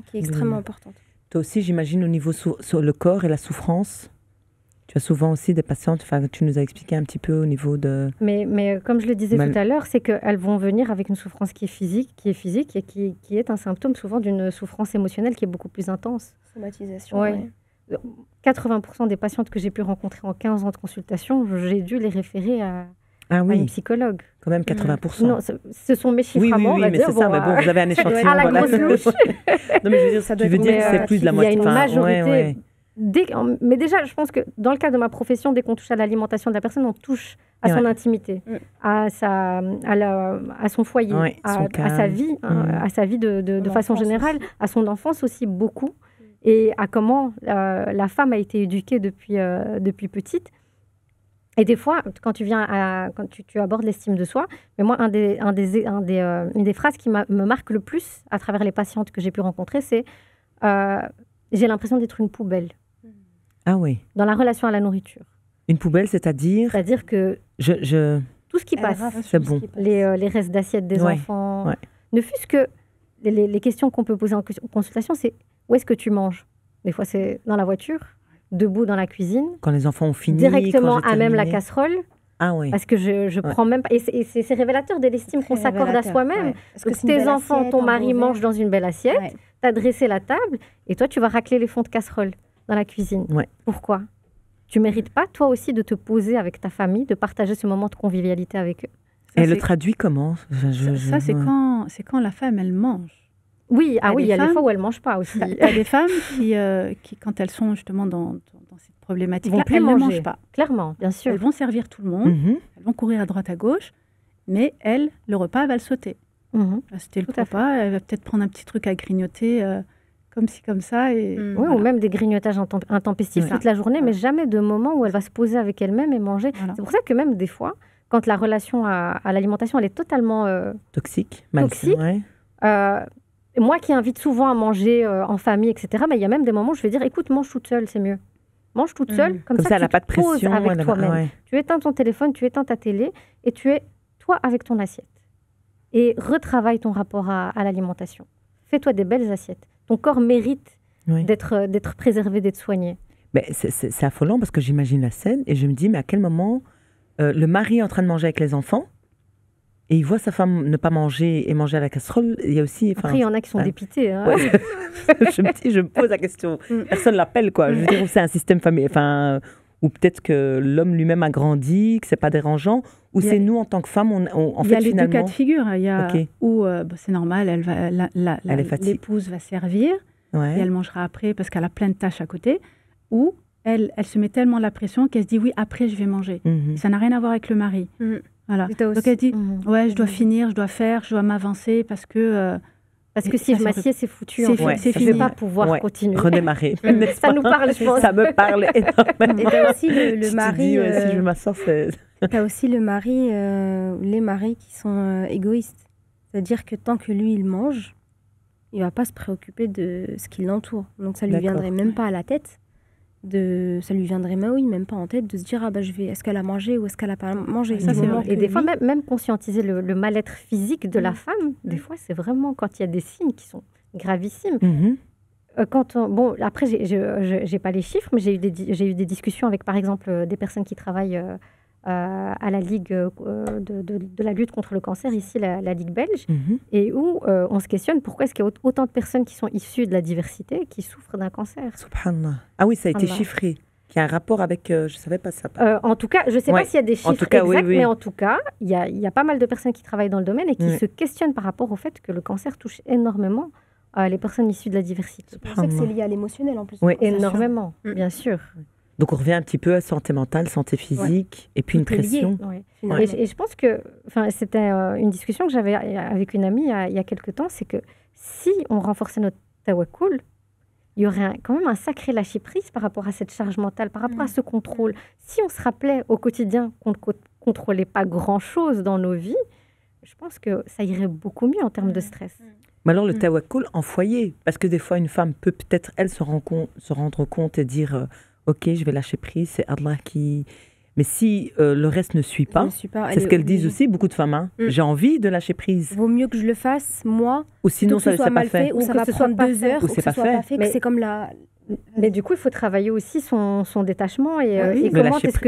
qui est extrêmement importante. Toi aussi, j'imagine, au niveau sur le corps et la souffrance. Tu as souvent aussi des patientes, tu nous as expliqué un petit peu au niveau de... Mais comme je le disais tout à l'heure, c'est qu'elles vont venir avec une souffrance qui est physique et qui est un symptôme souvent d'une souffrance émotionnelle qui est beaucoup plus intense. Somatisation, ouais. 80% des patientes que j'ai pu rencontrer en 15 ans de consultation, j'ai dû les référer à une psychologue. Quand même 80%. Non, ce sont mes chiffres à moi, on va mais dire. c'est ça, mais bon, vous avez un échantillon. À la grosse louche. Non, mais je veux dire, ça tu veux dire que c'est plus de la moitié. Il y a une majorité... Mais déjà, je pense que dans le cas de ma profession, dès qu'on touche à l'alimentation de la personne, on touche à son intimité, à son foyer, à sa vie, à sa vie de façon générale, à son enfance aussi beaucoup, et à comment la femme a été éduquée depuis petite. Et des fois, quand tu abordes l'estime de soi, mais moi, une des phrases qui me marque le plus à travers les patientes que j'ai pu rencontrer, c'est j'ai l'impression d'être une poubelle. Ah oui. Dans la relation à la nourriture. Une poubelle, c'est-à-dire? C'est-à-dire que tout ce qui passe, c'est bon. Les restes d'assiettes des enfants, ne fût-ce que les questions qu'on peut poser en consultation, c'est où est-ce que tu manges? Des fois, c'est dans la voiture, debout dans la cuisine. Quand les enfants ont fini. Directement à même la casserole. Ah oui. Parce que je prends même pas... Et c'est révélateur de l'estime qu'on s'accorde à soi-même. Ouais. Parce que tes enfants, ton mari mange dans une belle assiette, t'as dressé la table, et toi, tu vas racler les fonds de casserole dans la cuisine. Ouais. Pourquoi? Tu mérites pas, toi aussi, de te poser avec ta famille, de partager ce moment de convivialité avec eux? Et elle le traduit comment? Ça, c'est quand la femme, elle mange. Oui, il y a des fois où elle ne mange pas aussi. Il y a des femmes qui, quand elles sont justement dans cette problématique-là, elles ne mangent pas. Clairement, bien sûr. Elles vont servir tout le monde, elles vont courir à droite à gauche, mais elle, le repas, elle va le sauter. C'était le repas, elle va peut-être prendre un petit truc à grignoter, comme ci, comme ça. Et oui, voilà. Ou même des grignotages intempestifs toute la journée, mais jamais de moment où elle va se poser avec elle-même et manger. Voilà. C'est pour ça que même des fois, quand la relation à l'alimentation, elle est totalement toxique, moi qui invite souvent à manger en famille, etc., mais il y a même des moments où je vais dire, écoute, mange toute seule, c'est mieux. Mange toute seule, comme ça elle n'a pas de pression avec toi-même. Ouais. Tu éteins ton téléphone, tu éteins ta télé, et tu es toi avec ton assiette. Et retravaille ton rapport à l'alimentation. Fais-toi des belles assiettes. Ton corps mérite d'être préservé, d'être soigné. Mais c'est affolant parce que j'imagine la scène et je me dis, mais à quel moment le mari est en train de manger avec les enfants et il voit sa femme ne pas manger et manger à la casserole. Il y a aussi... Après, il y en a qui sont dépités. Hein. Ouais. je me pose la question. Personne ne l'appelle, quoi. Je veux dire, c'est un système familial... ou peut-être que l'homme lui-même a grandi, que c'est pas dérangeant, ou c'est nous en tant que femmes, on fait finalement... Il y a les deux cas de figure. Il y a où c'est normal, l'épouse va servir, et elle mangera après parce qu'elle a plein de tâches à côté, ou elle se met tellement la pression qu'elle se dit oui, après je vais manger. Ça n'a rien à voir avec le mari. Voilà. Donc elle dit je dois finir, je dois faire, je dois m'avancer parce que... Parce que si je m'assieds, c'est foutu. Je ne vais pas pouvoir continuer. Redémarrer. Ça nous parle, je pense. Ça me parle énormément. Et tu as aussi le mari... si je m'assois, c'est... Tu as aussi le mari, les maris qui sont égoïstes. C'est-à-dire que tant que lui, il mange, il ne va pas se préoccuper de ce qui l'entoure. Donc ça ne lui viendrait même pas à la tête. Ça lui viendrait même pas en tête de se dire est-ce qu'elle a mangé ou est-ce qu'elle n'a pas mangé. Ça, et des fois même conscientiser le mal-être physique de la femme, des fois c'est vraiment quand il y a des signes qui sont gravissimes. Après j'ai pas les chiffres, mais j'ai eu des discussions avec par exemple des personnes qui travaillent à la Ligue de la lutte contre le cancer, ici la Ligue belge, et où on se questionne pourquoi est-ce qu'il y a autant de personnes qui sont issues de la diversité qui souffrent d'un cancer. Subhanallah. Ah oui, ça a été chiffré. Il y a un rapport avec... je ne savais pas ça. En tout cas, je ne sais pas s'il y a des chiffres exacts, mais en tout cas, il y a pas mal de personnes qui travaillent dans le domaine et qui se questionnent par rapport au fait que le cancer touche énormément les personnes issues de la diversité. C'est pour ça que c'est lié à l'émotionnel en plus. Oui, énormément, bien sûr. Donc on revient un petit peu à santé mentale, santé physique, et puis une pression. Et je pense que c'était une discussion que j'avais avec une amie il y a quelques temps, c'est que si on renforçait notre tawakkul, il y aurait quand même un sacré lâcher-prise par rapport à cette charge mentale, par rapport à ce contrôle. Si on se rappelait au quotidien qu'on ne contrôlait pas grand-chose dans nos vies, je pense que ça irait beaucoup mieux en termes de stress. Mais alors le tawakkul en foyer, parce que des fois une femme peut peut-être elle se rendre compte et dire ok, je vais lâcher prise, c'est Allah qui... Mais si le reste ne suit pas, c'est ce qu'elles disent aussi, beaucoup de femmes, hein. J'ai envie de lâcher prise. Vaut mieux que je le fasse, moi, ou sinon ça ne soit pas fait. Ou ça va prendre 2 heures, ou que ce soit pas fait. C'est comme la... Mais du coup, il faut travailler aussi son détachement et comment est-ce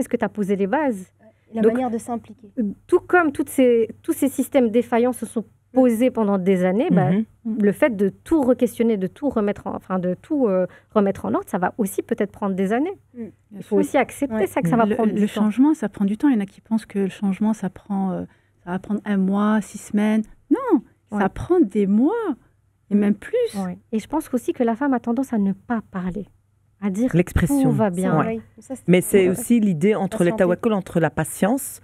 que tu as posé les bases. La manière de s'impliquer. Tout comme tous ces systèmes défaillants se sont posés pendant des années, le fait de tout re-questionner, de tout remettre en ordre, ça va aussi peut-être prendre des années. Il faut aussi accepter ça, que ça va prendre du temps. Le changement, ça prend du temps. Il y en a qui pensent que le changement, ça va prendre 1 mois, 6 semaines. Non, ça prend des mois et même plus. Et je pense aussi que la femme a tendance à ne pas parler, à dire l'expression. Tout va bien. Mais c'est aussi l'idée entre les tawakkul, entre la patience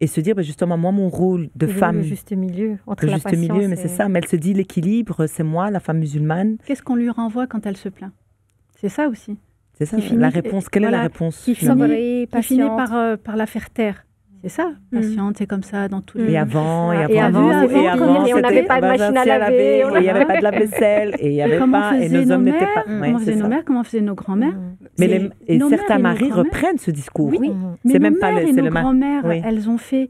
et se dire, justement, moi, mon rôle de femme... Le juste milieu entre la patience mais c'est ça. Mais elle se dit, l'équilibre, c'est moi, la femme musulmane. Qu'est-ce qu'on lui renvoie quand elle se plaint? C'est ça aussi. C'est ça, la réponse. Quelle est la réponse? Qui finit par la faire taire. C'est ça, patiente, c'est comme ça dans tous les... Et avant, et on n'avait pas de machine à laver. Et il n'y avait pas de lave-vaisselle. Et il n'y avait pas... Et nos hommes n'étaient pas... Comment faisaient nos mères, comment faisaient nos grands-mères. Et certains maris reprennent ce discours. Oui, mais nos mères et nos grands-mères, elles ont fait...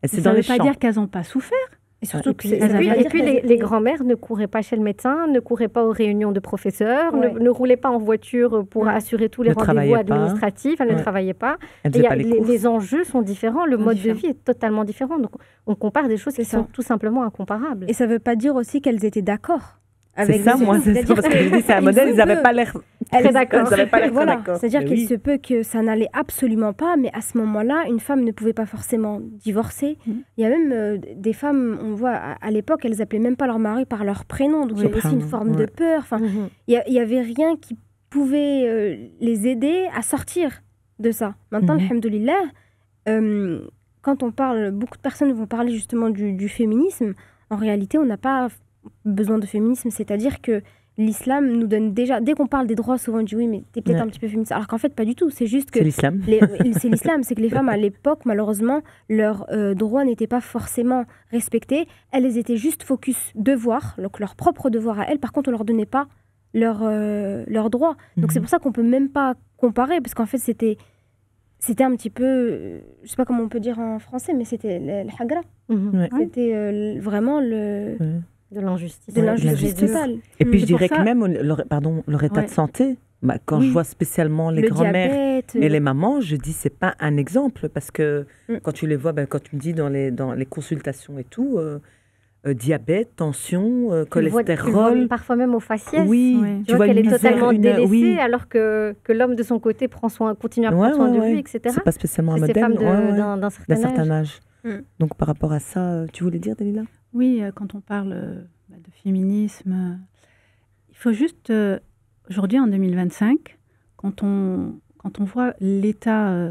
Ça ne veut pas dire qu'elles n'ont pas souffert. Et surtout et puis les grands-mères ne couraient pas chez le médecin, ne couraient pas aux réunions de professeurs, ne roulaient pas en voiture pour assurer tous les rendez-vous administratifs, elles ne travaillaient pas. Les enjeux sont différents, le mode de vie est totalement différent. Donc on compare des choses qui sont tout simplement incomparables. Et ça ne veut pas dire aussi qu'elles étaient d'accord. C'est ça, moi, c'est ça, parce que je dis, c'est un modèle, ils n'avaient pas l'air très d'accord. Voilà, c'est-à-dire qu'il se peut que ça n'allait absolument pas, mais à ce moment-là, une femme ne pouvait pas forcément divorcer. Il y a même des femmes, on voit, à l'époque, elles appelaient même pas leur mari par leur prénom, donc il y avait aussi une forme de peur. Enfin, il y avait rien qui pouvait les aider à sortir de ça. Maintenant, alhamdoulilah, quand on parle, beaucoup de personnes vont parler justement du féminisme. En réalité, on n'a pas besoin de féminisme, c'est-à-dire que l'islam nous donne déjà, dès qu'on parle des droits, souvent on dit oui mais t'es peut-être un petit peu féministe, alors qu'en fait pas du tout, c'est juste que c'est l'islam, c'est l'islam, c'est que les femmes à l'époque malheureusement leurs droits n'étaient pas forcément respectés, elles étaient juste focus devoirs, donc leurs propres devoirs à elles, par contre on leur donnait pas leurs droits, donc c'est pour ça qu'on peut même pas comparer, parce qu'en fait c'était un petit peu, je sais pas comment on peut dire en français, mais c'était le hagra, c'était vraiment de l'injustice. De l'injustice totale. Et puis je dirais que même leur état de santé, quand je vois spécialement les grands-mères et les mamans, je dis c'est pas un exemple parce que quand tu les vois, quand tu me dis dans les consultations et tout, diabète, tension, cholestérol. Parfois même au faciès. Oui, tu vois qu'elle est totalement délaissée alors que l'homme de son côté continue à prendre soin de lui, etc. C'est pas spécialement un modèle. C'est ces femmes d'un certain âge. Donc par rapport à ça, tu voulais dire, Dalila? Oui, quand on parle de féminisme, il faut juste, aujourd'hui en 2025, quand on voit l'état,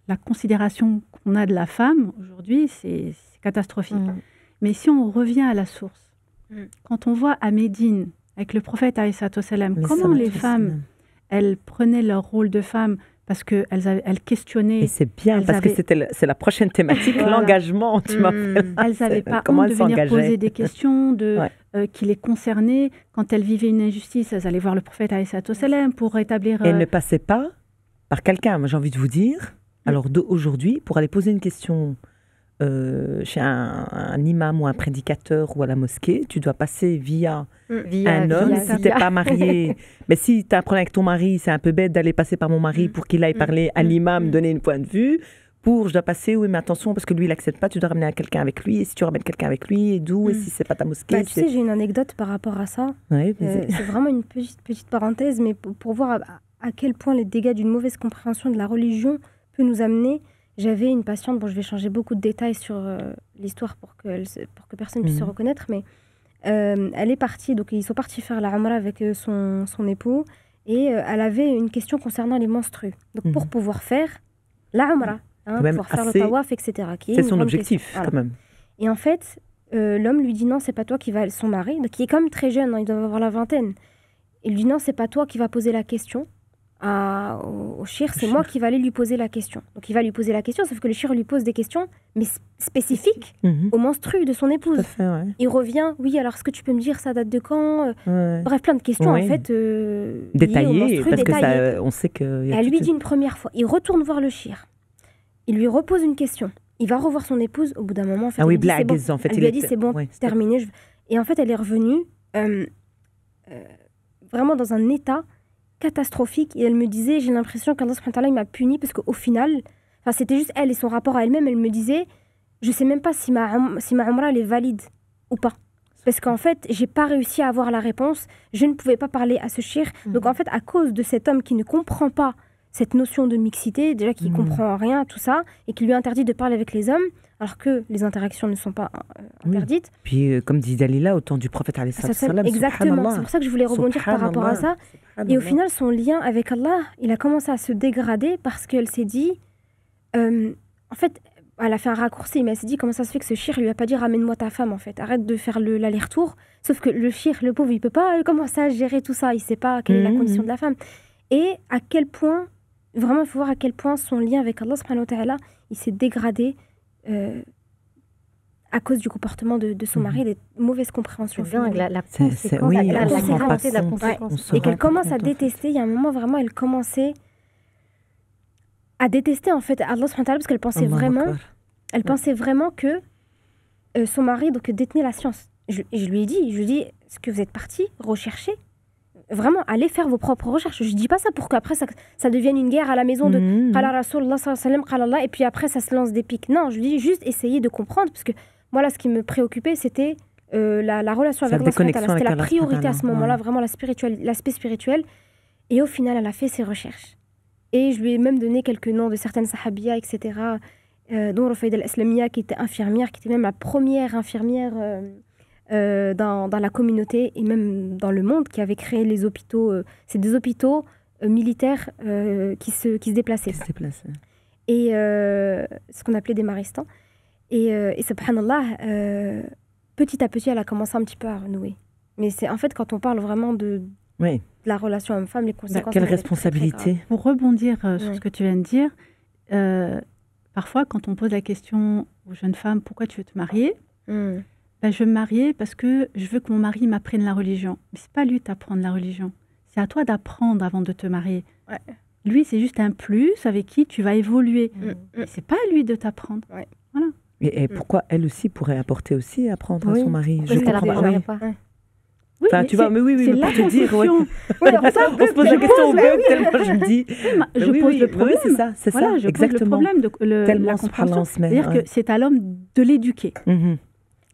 la considération qu'on a de la femme, aujourd'hui, c'est catastrophique. Mais si on revient à la source, quand on voit à Médine, avec le prophète alayhi salam, comment les femmes, elles prenaient leur rôle de femme, parce qu'elles questionnaient... Et c'est bien, parce que c'est la prochaine thématique, l'engagement, tu m'appelles. Elles n'avaient pas honte de venir poser des questions qui les concernaient. Quand elles vivaient une injustice, elles allaient voir le prophète alayhi salam pour établir... Et elles ne passaient pas par quelqu'un, moi j'ai envie de vous dire. Alors aujourd'hui, pour aller poser une question chez un imam ou un prédicateur ou à la mosquée, tu dois passer via un homme. Si tu n'es pas marié, mais si tu as un problème avec ton mari, c'est un peu bête d'aller passer par mon mari pour qu'il aille parler à l'imam, donner un point de vue. Je dois passer, oui, mais attention, parce que lui, il n'accepte pas, tu dois ramener quelqu'un avec lui. Et si tu ramènes quelqu'un avec lui, et d'où? Et si c'est pas ta mosquée? Tu sais, j'ai une anecdote par rapport à ça. C'est vraiment une petite parenthèse, mais pour voir à quel point les dégâts d'une mauvaise compréhension de la religion peut nous amener. J'avais une patiente, je vais changer beaucoup de détails sur l'histoire pour que personne puisse se reconnaître, mais elle est partie, donc ils sont partis faire la Umrah avec son époux, et elle avait une question concernant les menstrues. Donc, pour pouvoir faire la Umrah, pouvoir faire le tawaf, etc. C'est son objectif, quand même. Et en fait, l'homme lui dit non, c'est pas toi qui va, son mari, donc il est quand même très jeune, il doit avoir la vingtaine. Il lui dit non, c'est pas toi qui va poser la question au shir, c'est moi qui va aller lui poser la question. Donc il va lui poser la question, sauf que le shir lui pose des questions, mais spécifiques aux menstrues de son épouse. Fait, ouais. Il revient, oui, alors est-ce que tu peux me dire ça date de quand Bref, plein de questions en fait. Détaillées, parce que ça, on sait que... Elle lui dit une première fois, il retourne voir le shir, il lui repose une question. Il va revoir son épouse au bout d'un moment. En fait, oui, blague. Bon. En fait, elle lui a dit c'est bon, terminé. Et en fait, elle est revenue vraiment dans un état catastrophique. Et elle me disait, j'ai l'impression qu'Allah subhanahu wa ta'ala, il m'a puni parce qu'au final, c'était juste elle et son rapport à elle-même. Elle me disait, je sais même pas si ma Umrah elle est valide ou pas. Parce qu'en fait, j'ai pas réussi à avoir la réponse. Je ne pouvais pas parler à ce shir. Donc en fait, à cause de cet homme qui ne comprend pas cette notion de mixité, déjà qui ne comprend rien, tout ça, et qui lui interdit de parler avec les hommes, alors que les interactions ne sont pas interdites. Puis, comme dit Dalila, au temps du prophète, exactement, c'est pour ça que je voulais rebondir par rapport à ça. Et au final, son lien avec Allah, il a commencé à se dégrader parce qu'elle s'est dit... en fait, elle a fait un raccourci, mais elle s'est dit comment ça se fait que ce shir lui a pas dit ramène-moi ta femme, en fait, arrête de faire l'aller-retour. Sauf que le shir, le pauvre, il peut pas commencer à gérer tout ça, il sait pas quelle est la condition de la femme. Et à quel point... Vraiment, il faut voir à quel point son lien avec Allah subhanahu wa ta'ala, il s'est dégradé à cause du comportement de son mari, des mauvaises compréhensions. La conséquence, la gravité de la conséquence. Et qu'elle commence à détester, il y a un moment vraiment, elle commençait à détester en fait Allah subhanahu wa ta'ala parce qu'elle pensait pensait vraiment que son mari donc, détenait la science. Je lui ai dit, est-ce que vous êtes parti rechercher ? Vraiment, allez faire vos propres recherches. Je ne dis pas ça pour qu'après ça devienne une guerre à la maison de Qala Rasulullah sallallahu alayhi wa sallam, et puis après ça se lance des pics. Non, je dis juste essayer de comprendre, parce que moi là, ce qui me préoccupait, c'était la relation avec Allah. C'était la priorité à ce moment-là, vraiment l'aspect spirituel. Et au final, elle a fait ses recherches. Et je lui ai même donné quelques noms de certaines sahabiyas, etc., dont Rufayda al-Islamiyya, qui était infirmière, qui était même la première infirmière... dans la communauté et même dans le monde, qui avait créé les hôpitaux. C'est des hôpitaux militaires qui se déplaçaient. Et ce qu'on appelait des maristans. Et subhanallah, petit à petit, elle a commencé un petit peu à renouer. Mais c'est en fait, quand on parle vraiment de la relation homme-femme, les conséquences... Quelle responsabilité. Pour rebondir sur ce que tu viens de dire, parfois, quand on pose la question aux jeunes femmes, pourquoi tu veux te marier je veux me marier parce que je veux que mon mari m'apprenne la religion. Mais c'est pas lui de t'apprendre la religion. C'est à toi d'apprendre avant de te marier. Ouais. Lui, c'est juste un plus avec qui tu vas évoluer. C'est pas à lui de t'apprendre. Ouais. Voilà. Et pourquoi elle aussi pourrait apporter aussi apprendre à son mari? Je comprends pas. Oui, enfin, tu vois, mais oui, mais pour te dire, on se pose la question au bug, tellement je me dis... Je pose le problème. C'est ça, voilà, je pose le problème de la compréhension. C'est-à-dire que c'est à l'homme de l'éduquer.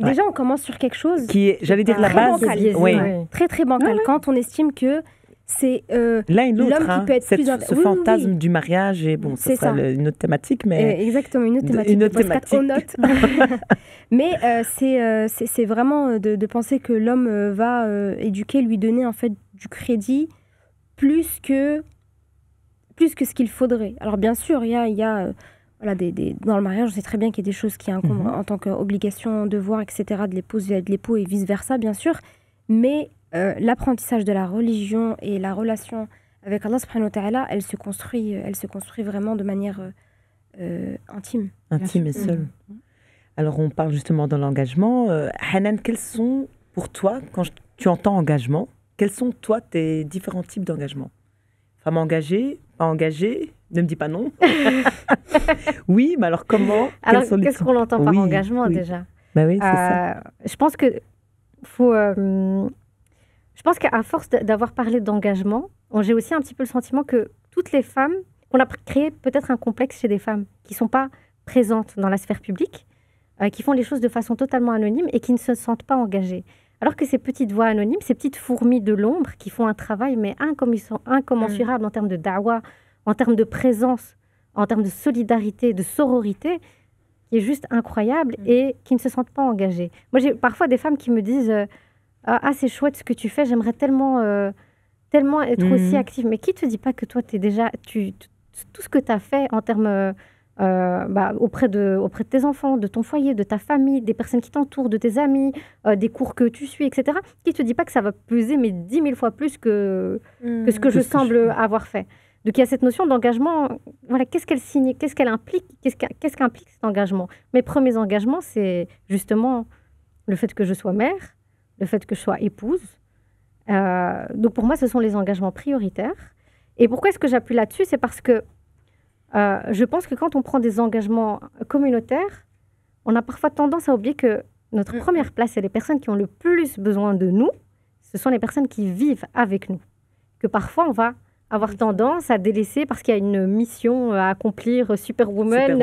Déjà, on commence sur quelque chose qui est, j'allais dire, la base, très très bancal. Quand on estime que c'est l'homme qui peut être plus... Ce fantasme du mariage, et bon, ça sera une autre thématique, mais... Exactement, une autre thématique. Mais c'est vraiment de penser que l'homme va éduquer, lui donner en fait du crédit plus que ce qu'il faudrait. Alors bien sûr, il y a voilà, dans le mariage, on sait très bien qu'il y a des choses qui incombent en tant qu'obligation, devoir, etc., de l'épouse et de l'époux et vice-versa, bien sûr. Mais l'apprentissage de la religion et la relation avec Allah subhanahu wa ta'ala, elle se construit vraiment de manière intime. Intime et seule. Alors, on parle justement de l'engagement. Hanan, quels sont, pour toi, quand tu entends engagement, quels sont, toi, tes différents types d'engagement? Femme engagée, pas engagée? Ne me dis pas non. Oui, mais alors comment? Alors, qu'est-ce qu'on entend par engagement, déjà? Bah oui, c'est ça. Je pense que je pense qu'à force d'avoir parlé d'engagement, j'ai aussi un petit peu le sentiment que toutes les femmes, qu'on a créé peut-être un complexe chez des femmes qui ne sont pas présentes dans la sphère publique, qui font les choses de façon totalement anonyme et qui ne se sentent pas engagées. Alors que ces petites voix anonymes, ces petites fourmis de l'ombre qui font un travail mais incommensurable en termes de da'wa, en termes de présence, en termes de solidarité, de sororité, qui est juste incroyable et qui ne se sentent pas engagées. Moi, j'ai parfois des femmes qui me disent « Ah, c'est chouette ce que tu fais, j'aimerais tellement tellement être aussi active. Mais qui te dit pas que toi, tu es déjà... tout ce que tu as fait en termes... auprès de tes enfants, de ton foyer, de ta famille, des personnes qui t'entourent, de tes amis, des cours que tu suis, etc. Qui te dit pas que ça va peser mais 10 000 fois plus que ce que je semble avoir fait. Donc il y a cette notion d'engagement. Voilà, qu'est-ce qu'elle signe, qu'est-ce qu'elle implique, qu'est-ce qu'implique cet engagement. Mes premiers engagements, c'est justement le fait que je sois mère, le fait que je sois épouse. Donc pour moi, ce sont les engagements prioritaires. Et pourquoi est-ce que j'appuie là-dessus? C'est parce que je pense que quand on prend des engagements communautaires, on a parfois tendance à oublier que notre première place, c'est les personnes qui ont le plus besoin de nous. Ce sont les personnes qui vivent avec nous. Que parfois, on va avoir tendance à délaisser parce qu'il y a une mission à accomplir, Superwoman.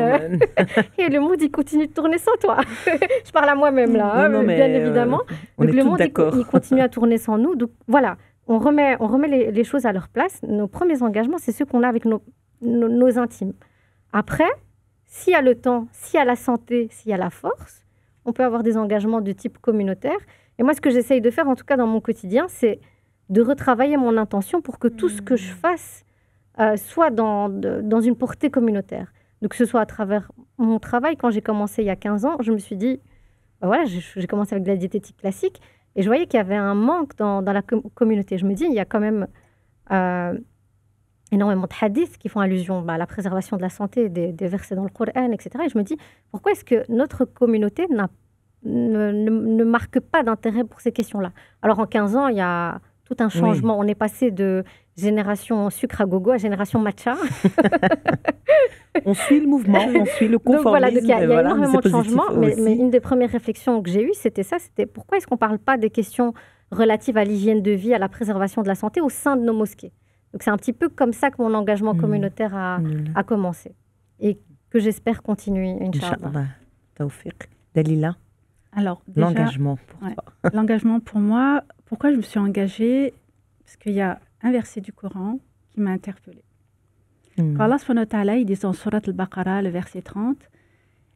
Et le monde, il continue de tourner sans toi. Je parle à moi-même là, non, bien évidemment. Donc, le monde, il continue à tourner sans nous. Donc voilà, on remet les choses à leur place. Nos premiers engagements, c'est ceux qu'on a avec nos intimes. Après, s'il y a le temps, s'il y a la santé, s'il y a la force, on peut avoir des engagements de type communautaire. Et moi, ce que j'essaye de faire, en tout cas dans mon quotidien, c'est de retravailler mon intention pour que tout ce que je fasse soit dans une portée communautaire. Donc, que ce soit à travers mon travail. Quand j'ai commencé il y a 15 ans, je me suis dit, voilà, j'ai commencé avec de la diététique classique et je voyais qu'il y avait un manque dans la communauté. Je me dis, il y a quand même énormément de hadiths qui font allusion à la préservation de la santé, des versets dans le Coran, etc. Et je me dis, pourquoi est-ce que notre communauté ne marque pas d'intérêt pour ces questions-là? Alors, en 15 ans, il y a tout un changement. Oui. On est passé de génération sucre à gogo à génération matcha. On suit le mouvement, on suit le conformisme. Donc voilà, il y a énormément de changements. Mais une des premières réflexions que j'ai eues, c'était ça, c'était pourquoi est-ce qu'on ne parle pas des questions relatives à l'hygiène de vie, à la préservation de la santé au sein de nos mosquées? Donc c'est un petit peu comme ça que mon engagement communautaire a commencé et que j'espère continuer, Inch'Allah. Tawfiq. Dalila? Alors, déjà, l'engagement pour toi. L'engagement pour moi, pourquoi je me suis engagée? Parce qu'il y a un verset du Coran qui m'a interpellée. Quand Allah subhanahu wa ta'ala, il dit dans Surat al-Baqarah, le verset 30,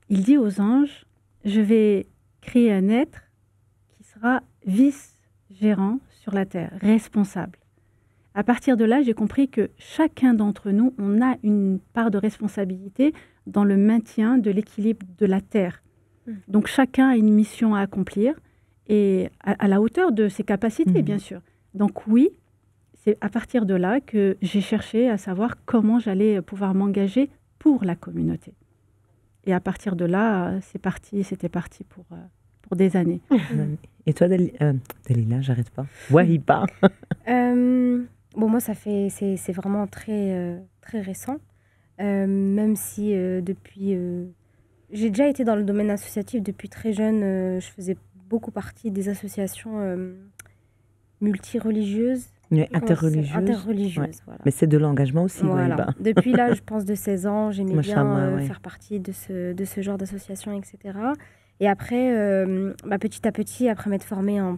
il dit aux anges, je vais créer un être qui sera vice-gérant sur la terre, responsable. À partir de là, j'ai compris que chacun d'entre nous, on a une part de responsabilité dans le maintien de l'équilibre de la terre. Donc chacun a une mission à accomplir et à la hauteur de ses capacités, bien sûr. Donc oui, c'est à partir de là que j'ai cherché à savoir comment j'allais pouvoir m'engager pour la communauté. Et à partir de là, c'était parti pour des années. Et toi, Dalila, j'arrête pas. Wahiba. Bon, moi, c'est vraiment très, très récent. Même si depuis... j'ai déjà été dans le domaine associatif depuis très jeune. Je faisais beaucoup partie des associations multireligieuses. Oui, interreligieuses. Ouais. Voilà. Mais c'est de l'engagement aussi. Voilà. Wahiba. Depuis là, je pense de 16 ans, j'aimais bien faire partie de ce genre d'association, etc. Et après, petit à petit, après m'être formée en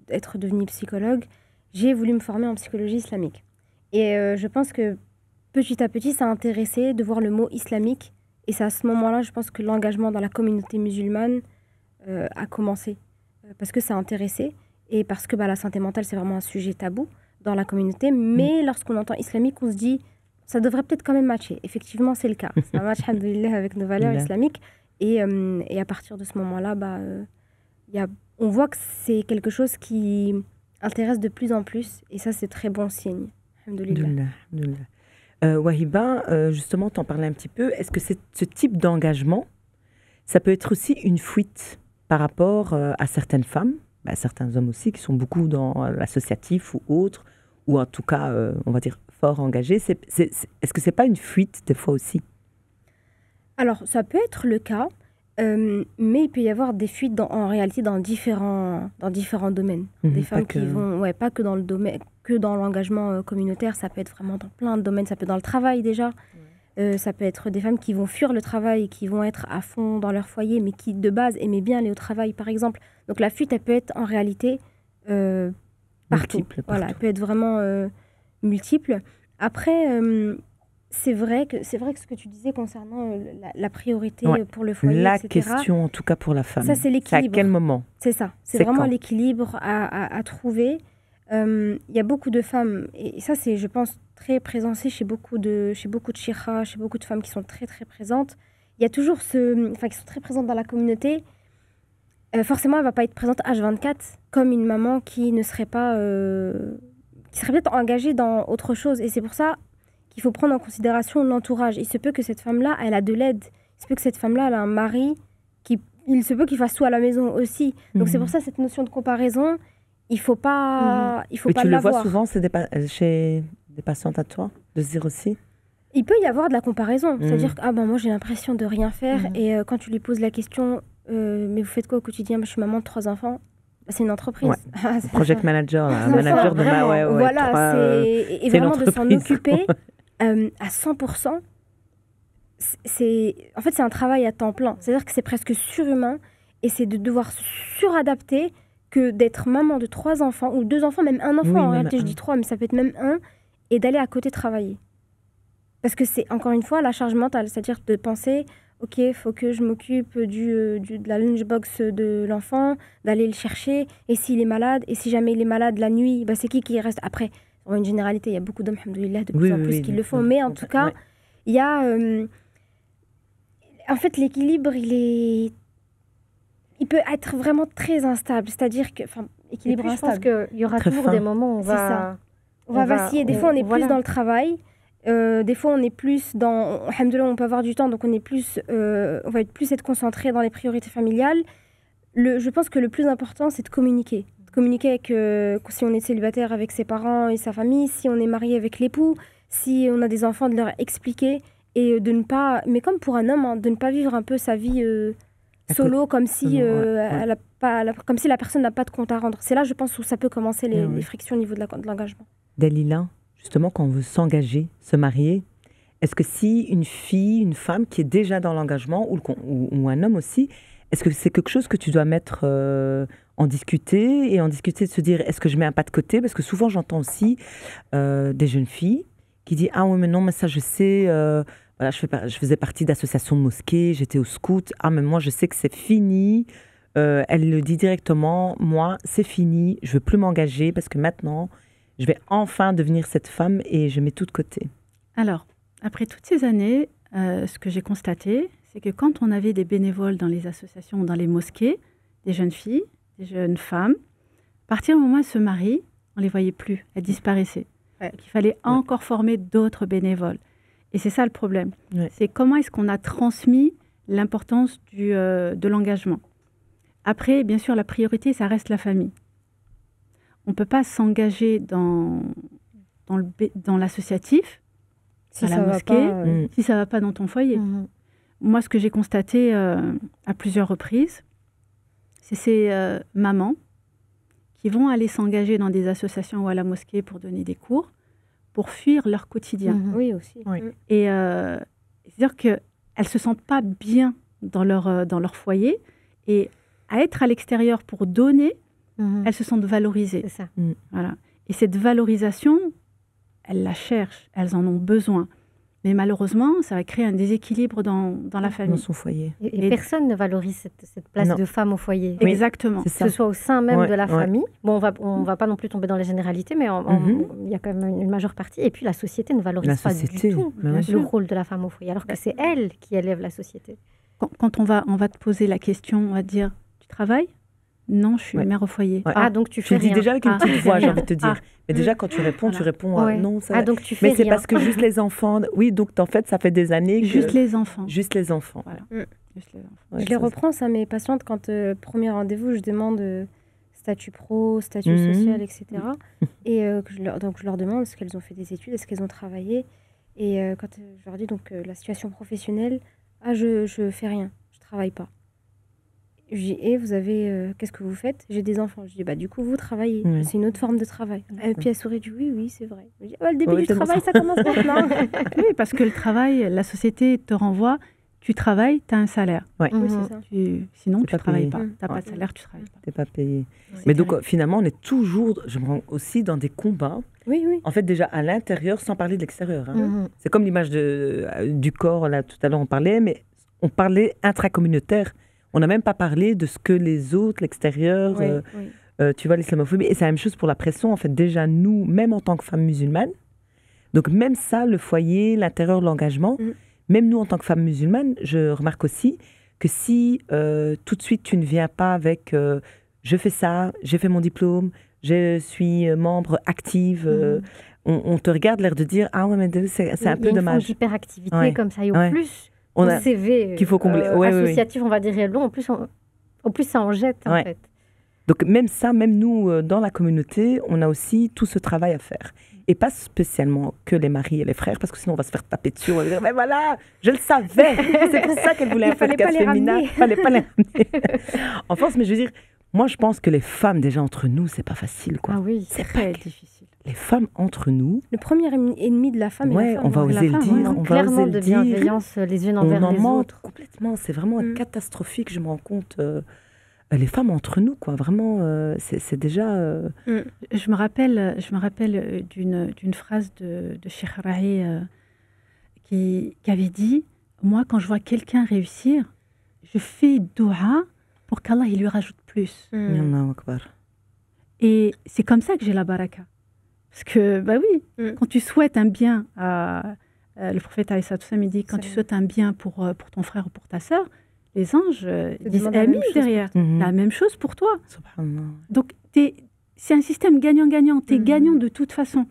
être devenue psychologue, j'ai voulu me former en psychologie islamique. Et je pense que petit à petit, ça a intéressé de voir le mot islamique. Et c'est à ce moment-là, je pense que l'engagement dans la communauté musulmane a commencé. Parce que ça a intéressé et parce que la santé mentale, c'est vraiment un sujet tabou dans la communauté. Mais lorsqu'on entend islamique, on se dit, ça devrait peut-être quand même matcher. Effectivement, c'est le cas. Ça match, alhamdoulilah, avec nos valeurs islamiques. Et à partir de ce moment-là, on voit que c'est quelque chose qui intéresse de plus en plus. Et ça, c'est très bon signe. Alhamdoulilah. Wahiba, justement, t'en parlais un petit peu. Est-ce que ce type d'engagement, ça peut être aussi une fuite par rapport à certaines femmes, à certains hommes aussi, qui sont beaucoup dans l'associatif ou autre, ou en tout cas, on va dire, fort engagés. Est-ce que c'est pas une fuite des fois aussi? Alors, ça peut être le cas, mais il peut y avoir des fuites en réalité dans différents domaines. Des femmes qui vont, pas que dans le domaine, que dans l'engagement communautaire, ça peut être vraiment dans plein de domaines. Ça peut être dans le travail déjà. Ça peut être des femmes qui vont fuir le travail, qui vont être à fond dans leur foyer, mais qui de base aimaient bien aller au travail, par exemple. Donc la fuite, elle peut être en réalité partout. Multiple. Voilà, elle peut être vraiment multiple. Après, c'est vrai que ce que tu disais concernant la priorité pour le foyer, la etc. question, en tout cas pour la femme. Ça, c'est l'équilibre. C'est à quel moment? C'est ça. C'est vraiment l'équilibre à trouver. il y a beaucoup de femmes, et ça c'est, je pense, très présent chez beaucoup de cheikhas, chez beaucoup de femmes qui sont très très présentes. Il y a toujours qui sont très présentes dans la communauté. Forcément, elle va pas être présente H24 comme une maman qui ne serait pas, qui serait peut-être engagée dans autre chose. Et c'est pour ça qu'il faut prendre en considération l'entourage. Il se peut que cette femme-là, elle a de l'aide. Il se peut que cette femme-là, elle a un mari il se peut qu'il fasse tout à la maison aussi. Donc c'est pour ça cette notion de comparaison, il faut pas, il faut Mais pas tu le vois l'avoir. souvent, chez des patientes à toi, de se dire aussi. Il peut y avoir de la comparaison, c'est-à-dire que moi j'ai l'impression de rien faire et quand tu lui poses la question, mais vous faites quoi au quotidien? Je suis maman de 3 enfants. C'est une entreprise. Ouais. Project manager, là, manager de ma. Voilà, et vraiment de s'en occuper à 100%. En fait, c'est un travail à temps plein. C'est-à-dire que c'est presque surhumain et c'est de devoir suradapter que d'être maman de 3 enfants ou 2 enfants, même un enfant. En réalité, je dis 3, mais ça peut être même 1, et d'aller à côté travailler. Parce que c'est, encore une fois, la charge mentale. C'est-à-dire de penser, OK, il faut que je m'occupe de la lunchbox de l'enfant, d'aller le chercher. Et s'il est malade, et si jamais il est malade la nuit, c'est qui reste? Après, en une généralité, il y a beaucoup d'hommes, alhamdoulilah, de plus en plus qui le font. Mais en tout cas, il y a... en fait, l'équilibre, il peut être vraiment très instable. C'est-à-dire que... équilibre instable. Je pense qu'il y aura toujours des moments où on va vaciller. Des fois, on est plus dans le travail. Des fois, on est plus dans... Alhamdoulilah, on peut avoir du temps, donc on va être concentré dans les priorités familiales. Je pense que le plus important, c'est de communiquer. De communiquer avec, si on est célibataire, avec ses parents et sa famille, si on est marié avec l'époux, si on a des enfants, de leur expliquer et de ne pas... Mais comme pour un homme, de ne pas vivre un peu sa vie solo, comme si, comme si la personne n'a pas de compte à rendre. C'est là, je pense, où ça peut commencer les frictions au niveau de l'engagement. Dalila, justement, quand on veut s'engager, se marier, est-ce que si une fille, une femme qui est déjà dans l'engagement, ou un homme aussi, est-ce que c'est quelque chose que tu dois mettre en discuter, de se dire, est-ce que je mets un pas de côté? Parce que souvent, j'entends aussi des jeunes filles qui disent, ah oui, mais non, mais ça, je sais, je faisais partie d'associations de mosquées, j'étais au scout, ah, mais moi, je sais que c'est fini. Elle le dit directement, moi, c'est fini, je veux plus m'engager parce que maintenant, je vais enfin devenir cette femme et je mets tout de côté. Alors, après toutes ces années, ce que j'ai constaté, c'est que quand on avait des bénévoles dans les associations ou dans les mosquées, des jeunes filles, des jeunes femmes, à partir du moment où elles se marient, on ne les voyait plus, elles disparaissaient. Donc, il fallait encore former d'autres bénévoles. Et c'est ça le problème. C'est comment est-ce qu'on a transmis l'importance de l'engagement. Après, bien sûr, la priorité, ça reste la famille. On ne peut pas s'engager dans l'associatif, à la mosquée, si ça ne va pas dans ton foyer. Moi, ce que j'ai constaté à plusieurs reprises, c'est ces mamans qui vont aller s'engager dans des associations ou à la mosquée pour donner des cours, pour fuir leur quotidien. Oui, aussi. Et c'est-à-dire qu'elles ne se sentent pas bien dans leur foyer, et à être à l'extérieur pour donner, elles se sentent valorisées. C'est ça. Voilà. Et cette valorisation, elles la cherchent, elles en ont besoin. Mais malheureusement, ça va créer un déséquilibre dans la famille. Dans son foyer. Et personne ne valorise cette place de femme au foyer. Oui, exactement. Que ce soit au sein même de la famille. Bon, on va pas non plus tomber dans les généralités, mais il y a quand même une majeure partie. Et puis la société ne valorise pas du tout le rôle de la femme au foyer, alors que c'est elle qui élève la société. Quand on va te poser la question, on va te dire, tu travailles ? Non, je suis mère au foyer. Ouais. Ah, donc tu fais rien. Tu le dis déjà avec une petite voix, j'ai envie de te dire. Mais déjà, quand tu réponds, tu réponds non. Ça... donc tu fais mais c'est rien. parce que juste les enfants... Oui, donc en fait, ça fait des années que... Juste les enfants. Juste les enfants. Voilà. Juste les enfants. Je les reprends, ça, mes patientes, quand premier rendez-vous, je demande statut pro, statut social, etc. Et donc je leur demande est-ce qu'elles ont fait des études, est-ce qu'elles ont travaillé. Et quand je leur dis donc la situation professionnelle, je fais rien, je travaille pas. Je dis, et vous avez, qu'est-ce que vous faites? J'ai des enfants. Je dis, du coup, vous travaillez. C'est une autre forme de travail. Et puis elle sourit, je dis, oui, c'est vrai. Je dis, le début du travail, ça commence maintenant. Oui, parce que le travail, la société te renvoie, tu travailles, tu as un salaire. Oui, c'est ça. Sinon, tu ne travailles pas. Tu n'as pas de salaire, tu ne travailles pas. Tu n'es pas payé. Mais donc, finalement, on est toujours, je me rends aussi dans des combats. Oui. En fait, déjà à l'intérieur, sans parler de l'extérieur. C'est comme l'image du corps, là, tout à l'heure, on parlait, mais on parlait intracommunautaire. On n'a même pas parlé de ce que les autres, l'extérieur, tu vois, l'islamophobie. Et c'est la même chose pour la pression. En fait, déjà, nous, même en tant que femmes musulmanes, donc même ça, le foyer, l'intérieur, l'engagement, même nous, en tant que femmes musulmanes, je remarque aussi que si tout de suite, tu ne viens pas avec je fais ça, j'ai fait mon diplôme, je suis membre active, on te regarde l'air de dire « Ah ouais, mais c'est un peu dommage. » Il y a une forme d'hyperactivité comme ça. Et au plus, on a CV qu'il faut combler. Associatif, on va dire, long. En plus, ça en jette, en fait. Donc même ça, même nous, dans la communauté, on a aussi tout ce travail à faire. Et pas spécialement que les maris et les frères, parce que sinon on va se faire taper dessus. On va dire, mais voilà, je le savais. C'est pour ça qu'elle voulait un podcast féminin. Il fallait pas les ramener en France. Mais je veux dire, moi je pense que les femmes, déjà entre nous, c'est pas facile, quoi. Ah oui, c'est très difficile. Les femmes entre nous. Le premier ennemi de la femme est la femme. On va oser le dire. On va oser le dire. Clairement de bienveillance les unes envers les autres. Complètement. C'est vraiment catastrophique. Je me rends compte. Les femmes entre nous, quoi. Vraiment, c'est déjà... Je me rappelle d'une phrase de Cheikh Rahi qui avait dit « Moi, quand je vois quelqu'un réussir, je fais doua pour qu'Allah il lui rajoute plus. » Et c'est comme ça que j'ai la baraka. Parce que, bah oui, quand tu souhaites un bien, le prophète alayhi salatu wassalam, il dit, quand tu souhaites un bien pour ton frère ou pour ta sœur, les anges disent amis derrière. La même chose pour toi. Donc, c'est un système gagnant-gagnant. Tu es gagnant de toute façon.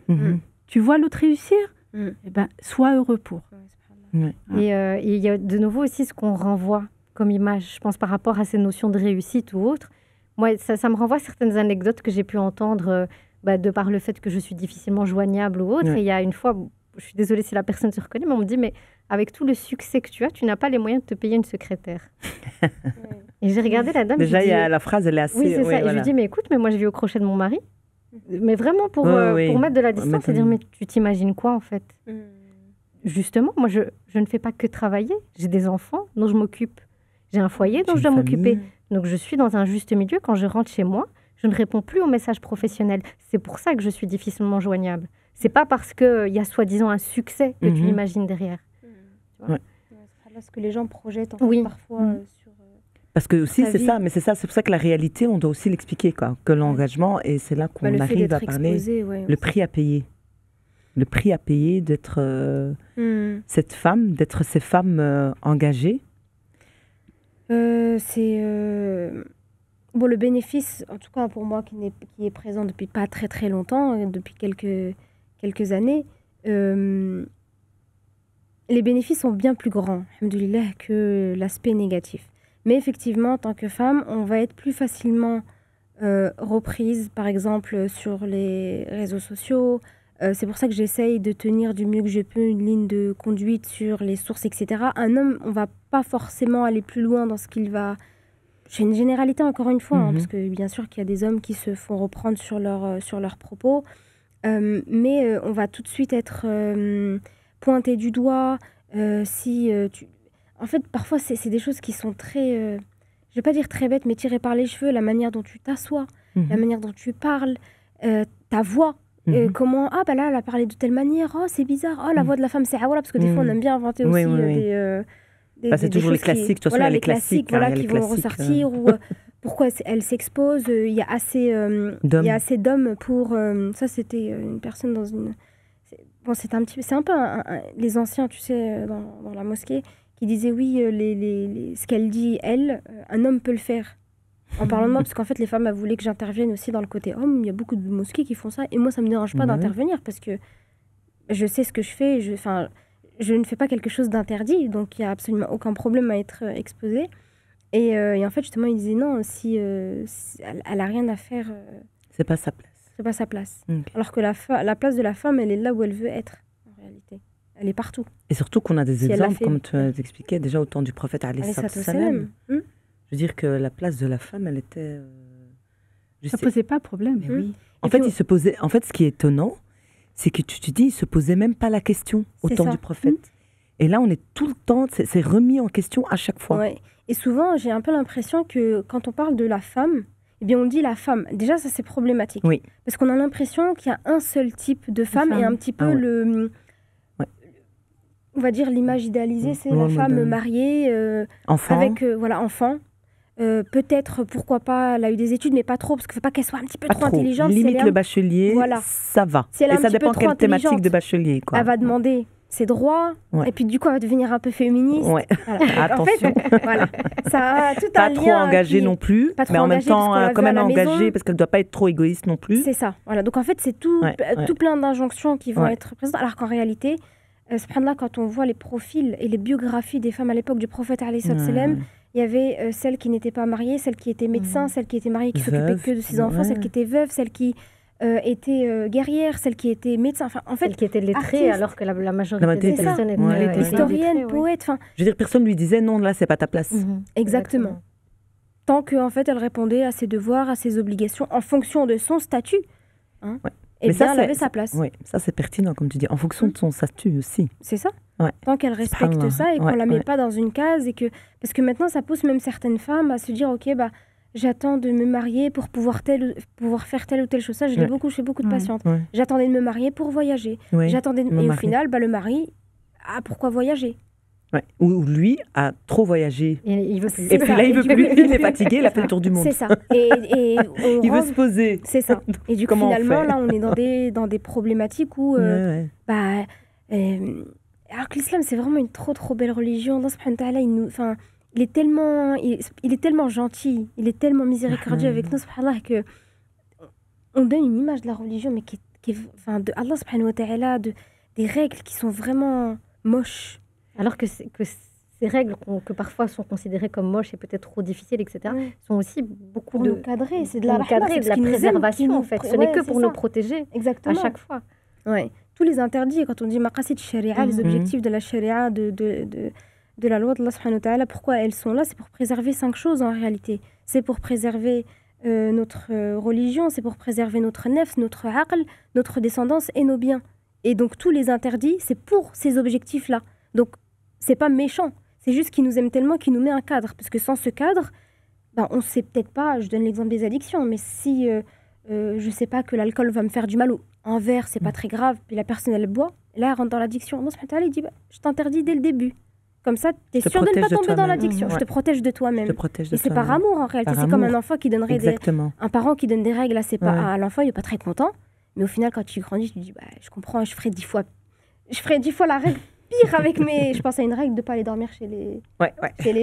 Tu vois l'autre réussir, eh ben, sois heureux pour. Et il y a de nouveau aussi ce qu'on renvoie comme image, je pense, par rapport à ces notions de réussite ou autre. Moi, ça me renvoie à certaines anecdotes que j'ai pu entendre de par le fait que je suis difficilement joignable ou autre. Et il y a une fois, je suis désolée si la personne se reconnaît, mais on me dit, mais avec tout le succès que tu as, tu n'as pas les moyens de te payer une secrétaire. Et j'ai regardé la dame. Déjà, la phrase, elle est assez... Oui, c'est ça. Et je lui dis, mais écoute, mais moi, je vis au crochet de mon mari. Mais vraiment, pour mettre de la distance, c'est dire, mais tu t'imagines quoi, en fait? Justement, moi, je ne fais pas que travailler. J'ai des enfants dont je m'occupe. J'ai un foyer dont je dois m'occuper. Donc, je suis dans un juste milieu. Quand je rentre chez moi, je ne réponds plus aux messages professionnels. C'est pour ça que je suis difficilement joignable. C'est pas parce qu'il y a soi-disant un succès que tu l'imagines derrière. C'est ce que les gens projettent parfois sur... Parce que aussi, c'est ça, mais c'est pour ça que la réalité, on doit aussi l'expliquer, quoi. Que l'engagement, et c'est là qu'on arrive à parler, le prix à payer. Le prix à payer d'être cette femme, d'être ces femmes engagées. Bon, le bénéfice, en tout cas pour moi, qui est présent depuis pas très très longtemps, depuis quelques années, les bénéfices sont bien plus grands, alhamdoulilah, que l'aspect négatif. Mais effectivement, en tant que femme, on va être plus facilement reprise, par exemple, sur les réseaux sociaux. C'est pour ça que j'essaye de tenir du mieux que je peux une ligne de conduite sur les sources, etc. Un homme, on ne va pas forcément aller plus loin dans ce qu'il va... C'est une généralité, encore une fois, parce que bien sûr qu'il y a des hommes qui se font reprendre sur leurs propos. Mais on va tout de suite être pointé du doigt. En fait, parfois, c'est des choses qui sont très... je ne vais pas dire très bêtes, mais tirées par les cheveux. La manière dont tu t'assois, la manière dont tu parles, ta voix. Comment, là, elle a parlé de telle manière. Oh, c'est bizarre. Oh, la voix de la femme, c'est awala. Parce que des fois, on aime bien inventer aussi c'est toujours les classiques. De toute façon, les classiques qui vont ressortir. Ou pourquoi elle s'expose. Il y a assez d'hommes pour... ça, c'était une personne dans une... Bon, c'est un peu les anciens, tu sais, dans la mosquée, qui disaient, oui, ce qu'elle dit, elle, un homme peut le faire. En parlant de moi, parce qu'en fait, les femmes elles voulaient que j'intervienne aussi dans le côté homme. Il y a beaucoup de mosquées qui font ça. Et moi, ça ne me dérange pas d'intervenir parce que je sais ce que je fais. Je ne fais pas quelque chose d'interdit. Donc, il n'y a absolument aucun problème à être exposée. Et en fait, justement, ils disaient non, si elle n'a rien à faire... c'est pas sa place. C'est pas sa place. Alors que la place de la femme, elle est là où elle veut être, en réalité. Elle est partout. Et surtout qu'on a des exemples, comme tu expliquais, déjà au temps du prophète alayhi salam. Je veux dire que la place de la femme, elle était... ça ne posait pas problème. Mais oui. En fait, ce qui est étonnant, c'est que tu te dis, il ne se posait même pas la question au temps du prophète. Et là, on est tout le temps, c'est remis en question à chaque fois. Ouais. Et souvent, j'ai un peu l'impression que quand on parle de la femme, eh bien, on dit la femme. Déjà, ça, c'est problématique. Oui. Parce qu'on a l'impression qu'il y a un seul type de femme et un petit peu on va dire l'image idéalisée, c'est la femme mariée, enfant. avec enfant. peut-être, pourquoi pas, elle a eu des études, mais pas trop, parce qu'il ne faut pas qu'elle soit un petit peu Pas trop intelligente. Limite le bachelier, Voilà. ça va. Si elle est Et un ça petit peu dépend trop quelle thématique intelligente, de bachelier. Quoi. Elle va demander ses droits, Ouais. et puis du coup, elle va devenir un peu féministe. Ouais. Voilà. Attention. En fait, voilà. Ça a tout Pas un lien. trop engagée non plus, pas trop mais en même engagée parce temps qu'on l'a quand vu à même la maison. engagée parce qu'elle ne doit pas être trop égoïste non plus. C'est ça. Voilà. Donc en fait, c'est tout, Ouais, ouais. tout plein d'injonctions qui vont Ouais. être présentes. Alors qu'en réalité, subhanallah, quand on voit les profils et les biographies des femmes à l'époque du prophète, alayhi salam, il y avait celles qui n'étaient pas mariées, celles qui étaient médecins, celles qui étaient mariées, qui s'occupaient Veuves, que de ses enfants, ouais. celles qui étaient veuves, celles qui étaient guerrières, celles qui étaient médecins. Enfin, en fait, Celle qui était lettrée, artiste. alors que la majorité La des majorité, personnes c'est étaient ça. Ouais, étaient historienne, lettrées, ouais. poète. Enfin, Je veux dire, personne lui disait non, là, c'est pas ta place. exactement. Tant qu'en fait, elle répondait à ses devoirs, à ses obligations, en fonction de son statut. Hein, Ouais. et Mais bien, ça, elle avait sa place. Oui, ça c'est pertinent, comme tu dis, en fonction de son statut aussi. C'est ça. Ouais. Tant qu'elle respecte Subhanallah. ça et qu'on Ouais, la met ouais. pas dans une case et que parce que maintenant ça pousse même certaines femmes à se dire ok bah j'attends de me marier pour pouvoir faire telle ou telle chose. Ça je l'ai Ouais. beaucoup chez beaucoup de Ouais. patientes. Ouais. J'attendais de me marier pour voyager. Ouais. J'attendais mon et au mari. final bah le mari pourquoi voyager. Ouais. Ou lui a trop voyagé. Il veut plus. Et puis ça. là, il Et veut du plus. coup- Il est fatigué, il a fait le tour du monde. C'est ça. Et on Il veut rentre- se poser. C'est ça. Et du coup Comment on finalement fait là on est dans des problématiques où Ouais. bah, alors que l'islam, c'est vraiment une trop belle religion. Allah subhanahu wa ta'ala, il est tellement gentil, il est tellement miséricordieux avec nous, subhanallah, que on donne une image de la religion, mais qui est de Allah subhanahu wa ta'ala, des règles qui sont vraiment moches. Alors que ces règles que parfois sont considérées comme moches et peut-être trop difficiles, etc., sont aussi beaucoup Pour de nous cadrer, c'est de pour la nous rahma, cadrer, c'est de ce la qui nous aime, qui préservation nous en fait. Ce ouais, n'est que c'est pour ça. nous protéger Exactement. à chaque fois. Ouais. Tous les interdits, quand on dit maqasid sharia, les objectifs de la sharia, de la loi de Allah subhanahu wa ta'ala, pourquoi elles sont là? C'est pour préserver 5 choses en réalité. C'est pour préserver notre religion, c'est pour préserver notre nefs, notre aql, notre descendance et nos biens. Et donc tous les interdits, c'est pour ces objectifs-là. Donc c'est pas méchant, c'est juste qu'il nous aime tellement qu'il nous met un cadre. Parce que sans ce cadre, ben, on sait peut-être pas, je donne l'exemple des addictions, mais si je sais pas que l'alcool va me faire du mal ou un verre, c'est pas très grave, puis la personne elle boit, là elle rentre dans l'addiction. Allah subhanahu wa ta'ala, il dit je t'interdis dès le début. Comme ça, tu es Je te sûr de ne protège pas de tomber dans toi-même. l'addiction. Ouais. Je te protège de Je toi-même. te protège de Et c'est par toi-même. amour en réalité. Par C'est comme un amour. enfant qui donnerait Exactement. un parent qui donne des règles à, Ouais. à l'enfant, il n'est pas très content. Mais au final, quand tu grandis, tu te dis je comprends, je ferai 10 fois la règle pire avec mes. Je pense à une règle de ne pas aller dormir chez les Ouais.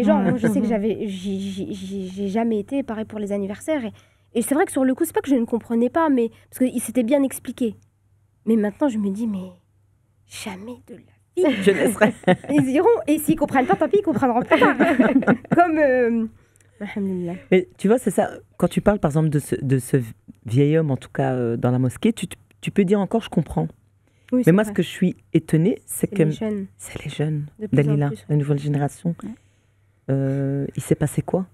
gens. Ouais. Moi, je sais que j'ai jamais été, pareil pour les anniversaires. Et c'est vrai que sur le coup, c'est pas que je ne comprenais pas, mais parce qu'il s'était bien expliqué. Mais maintenant, je me dis, mais jamais de la vie. Je laisserai. Ils iront, et s'ils comprennent pas, tant pis, ils comprendront plus tard. Comme. Alhamdulillah. Mais tu vois, c'est ça. Quand tu parles, par exemple, de ce vieil homme, en tout cas dans la mosquée, tu peux dire encore, je comprends. Oui, Mais c'est moi, vrai. ce que je suis étonnée, c'est que Les jeunes, c'est les jeunes, de plus en Dalila, plus. la nouvelle génération. Il s'est passé quoi?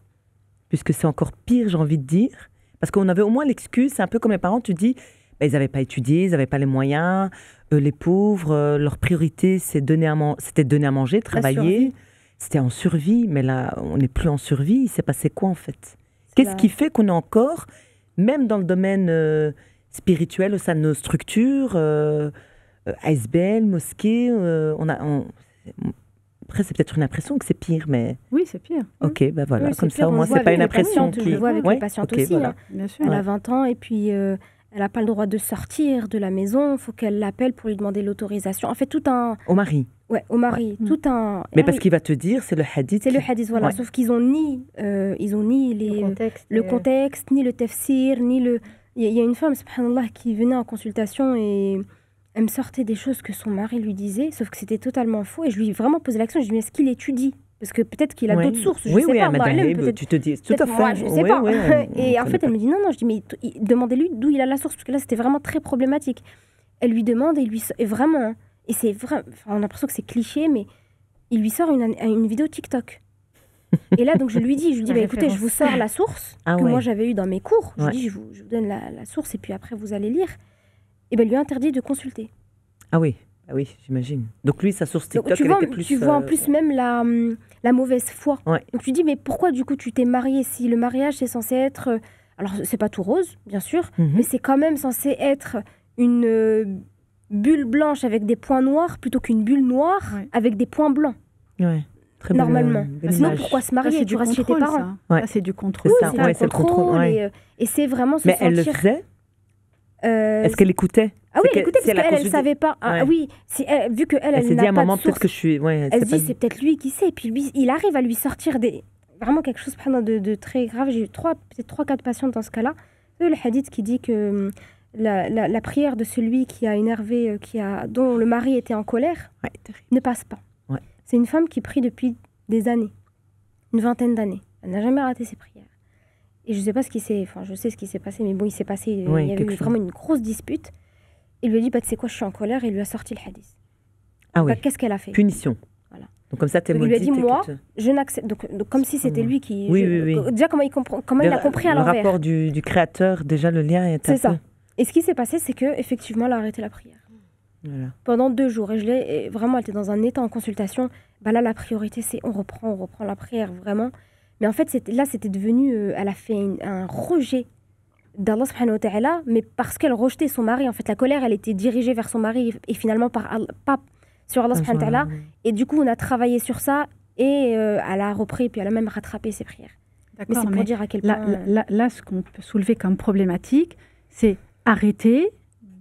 Puisque c'est encore pire, j'ai envie de dire. Parce qu'on avait au moins l'excuse, c'est un peu comme les parents, tu dis, ils n'avaient pas étudié, ils n'avaient pas les moyens, les pauvres, leur priorité, c'était donner à manger, travailler. survie. C'était en survie, mais là, on n'est plus en survie. Il s'est passé quoi, en fait? Qu'est-ce qui fait qu'on est encore, même dans le domaine spirituel, au sein de nos structures, ASBL, mosquée, après, c'est peut-être une impression que c'est pire, mais Oui, c'est pire. ok, ben voilà, Oui, c'est comme pire, ça, au on le moins, voit c'est pas avec une les impression patientes, qui... je le vois avec les patientes ok, aussi, voilà. hein. Bien sûr. Elle Ouais. a 20 ans et puis elle n'a pas le droit de sortir de la maison. Il faut qu'elle l'appelle pour lui demander l'autorisation. En fait, tout un... Au mari. Ouais, au mari. Ouais. Tout un... Mais parce qu'il va te dire, c'est le hadith. C'est le qui- hadith, voilà. Ouais. Sauf qu'ils ont ni Le le contexte, ni le tafsir, ni le... Il y a une femme, subhanallah, qui venait en consultation et elle me sortait des choses que son mari lui disait, sauf que c'était totalement faux. Et je lui ai vraiment posé l'action. Je lui ai dit, mais est-ce qu'il étudie? Parce que peut-être qu'il a Ouais. d'autres sources. Je oui, sais oui, pas. à Allah alam, Madahib, peut-être tu te dis, tout à peut-être moi, fait. je sais Oui, pas. oui, Et en connaît fait, elle pas. me dit non, je dis, mais demandez-lui d'où il a la source, parce que là, c'était vraiment très problématique. Elle lui demande et vraiment, hein, et c'est vrai, on a l'impression que c'est cliché, mais il lui sort une vidéo TikTok. Et là, donc, je lui dis, La bah, écoutez, je référence. vous sors la source Ah que ouais. moi j'avais eue dans mes cours. Je Ouais. lui dis, je vous donne la source, et puis après, vous allez lire. Et ben, elle lui a interdit de consulter. Ah oui, j'imagine. Donc lui, sa source Donc, TikTok, tu elle vois, était plus... tu vois en plus même la mauvaise foi. Ouais. Donc tu dis, mais pourquoi du coup tu t'es marié si le mariage c'est censé être... alors c'est pas tout rose, bien sûr, Mhm. mais c'est quand même censé être une bulle blanche avec des points noirs plutôt qu'une bulle noire Ouais. avec des points blancs. Ouais. très normalement. belle Sinon, image. pourquoi se marier? Tu restes chez tes parents. Ouais. Ça, c'est du contrôle. C'est ça, C'est ouais, un c'est le contrôle. Ouais. et c'est vraiment se Mais sentir... elle le faisait? euh, Est-ce qu'elle écoutait? Ah oui, C'est écoutez, si parce qu'elle, elle consulté- savait pas. Ah, Ouais. oui, vu qu'elle, Elle elle s'est dit n'a à un pas moment, de peut-être source, que je suis... Ouais, elle se c'est pas dit, c'est peut-être lui qui sait. Et puis lui, il arrive à lui sortir vraiment quelque chose de très grave. J'ai eu peut-être 3-4 patients dans ce cas-là. Le hadith qui dit que la prière de celui qui a énervé, dont le mari était en colère, Ouais, terrible. ne passe pas. Ouais. C'est une femme qui prie depuis des années, une vingtaine d'années. Elle n'a jamais raté ses prières. Et je sais pas ce qui s'est... Enfin, je sais ce qui s'est passé, mais bon, il s'est passé... Oui, il y avait quelque eu chose. vraiment une grosse dispute. Il lui a dit, bah, tu sais quoi, je suis en colère, et il lui a sorti le hadith. Ah oui, Bah, qu'est-ce qu'elle a fait? punition. Voilà. Donc comme ça, t'es Donc, il lui a maudite. dit, et moi, que je n'accepte... Donc comme si c'était lui qui... Oui, oui. Déjà, comment il a compris à le l'envers. rapport du créateur, déjà, le lien est un C'est ça. peu... Et ce qui s'est passé, c'est que effectivement, elle a arrêté la prière. Voilà. Pendant 2 jours. Et vraiment, elle était dans un état en consultation. Bah là, la priorité, c'est on reprend la prière, vraiment. Mais en fait, c'était devenu... elle a fait un rejet d'Allah subhanahu wa ta'ala, mais parce qu'elle rejetait son mari. En fait, la colère, elle était dirigée vers son mari et finalement pas sur Allah subhanahu wa ta'ala. Et du coup, on a travaillé sur ça et elle a repris, puis elle a même rattrapé ses prières. Mais D'accord, c'est pour dire à quel point... Là, ce qu'on peut soulever comme problématique, c'est arrêter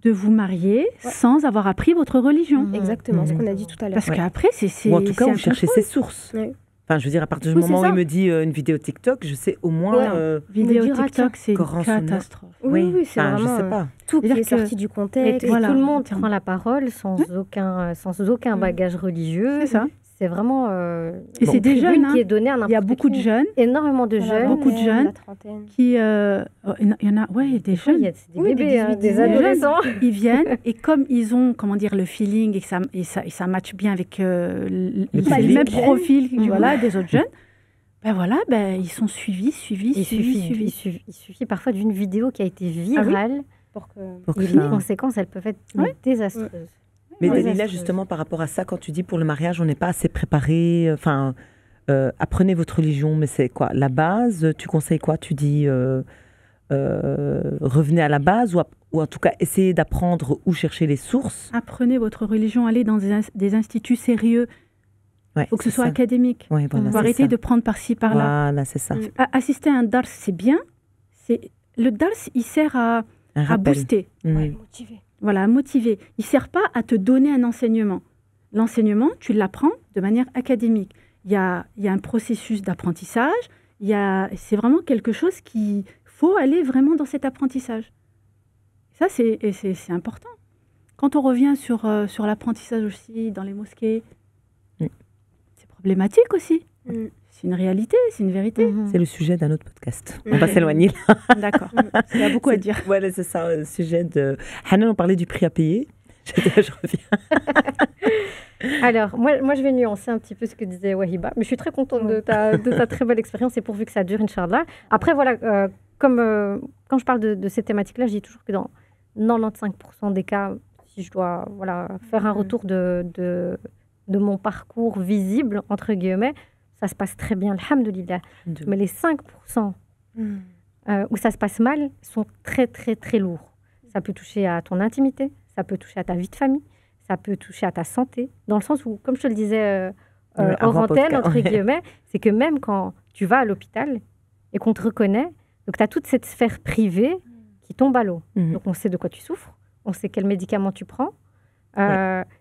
de vous marier sans avoir appris votre religion. Exactement, ce qu'on a dit tout à l'heure. Parce qu'après, c'est... Ou en tout cas, c'est vous un cherchez contrôle. ses sources. Oui. Enfin, je veux dire, à partir du Oui, moment où c'est il ça. me dit une vidéo TikTok, je sais au moins... Ouais. Vidéo Me dira, TikTok, c'est une Coran Sunna. catastrophe. Oui, c'est enfin, vraiment... je sais pas. Tout qui C'est-à-dire est que- sorti du Et, contexte. et Voilà. tout le monde prend la parole sans aucun bagage religieux. C'est ça. C'est vraiment Et c'est des tribune jeunes, hein. qui est donnée à n'importe Il y a beaucoup de qui. jeunes Énormément de Voilà, jeunes. beaucoup de jeunes. la trentaine. qui... il y en a, ouais, des Il jeunes. y a des Oui, des bébés, 18, des 19 adolescents. Ils viennent et comme ils ont, comment dire, le feeling et ça matche bien avec le public. même profil Mhm. voilà, des autres jeunes, ils sont suivis. Il suffit parfois d'une vidéo qui a été virale. Pour que... Pour que Et ça- les conséquences, elles peuvent être désastreuses. Mais Ouais, Dalila, ça, justement, par rapport à ça, quand tu dis pour le mariage, on n'est pas assez préparé, enfin, apprenez votre religion, mais c'est quoi? La base, tu conseilles quoi? Tu dis revenez à la base ou en tout cas essayez d'apprendre où chercher les sources. Apprenez votre religion, allez dans des instituts sérieux. Ouais, Il faut que ce c'est soit ça. académique. Ouais, voilà, Il faut c'est arrêter ça. de prendre par-ci, par-là. Voilà, c'est ça. Assister à un dars, c'est bien. Le dars, il sert Un à rappel. booster, Mhm. motivé. voilà, à motiver. Il ne sert pas à te donner un enseignement. L'enseignement, tu l'apprends de manière académique. Il y a un processus d'apprentissage. C'est vraiment quelque chose qu'il faut aller vraiment dans cet apprentissage. Ça, c'est important. Quand on revient sur l'apprentissage aussi dans les mosquées, c'est problématique aussi. Mm. C'est une réalité, c'est une vérité. C'est le sujet d'un autre podcast. On va s'éloigner là. D'accord. Il y a beaucoup à dire. Voilà, c'est ça, le sujet de... Hanan, on parlait du prix à payer. Je reviens. Alors, moi, je vais nuancer un petit peu ce que disait Wahiba, mais je suis très contente de ta très belle expérience et pourvu que ça dure, Inch'Allah. Après, voilà, quand je parle de ces thématiques-là, je dis toujours que dans 95% des cas, si je dois faire un retour de mon parcours visible, entre guillemets, ça se passe très bien, alhamdoulilah. Mais les 5% où ça se passe mal sont très, très, très lourds. Ça peut toucher à ton intimité, ça peut toucher à ta vie de famille, ça peut toucher à ta santé, dans le sens où, comme je te le disais hors avant antenne, podcast, entre ouais. guillemets, c'est que même quand tu vas à l'hôpital et qu'on te reconnaît, donc tu as toute cette sphère privée qui tombe à l'eau. Mhm. Donc on sait de quoi tu souffres, on sait quels médicaments tu prends.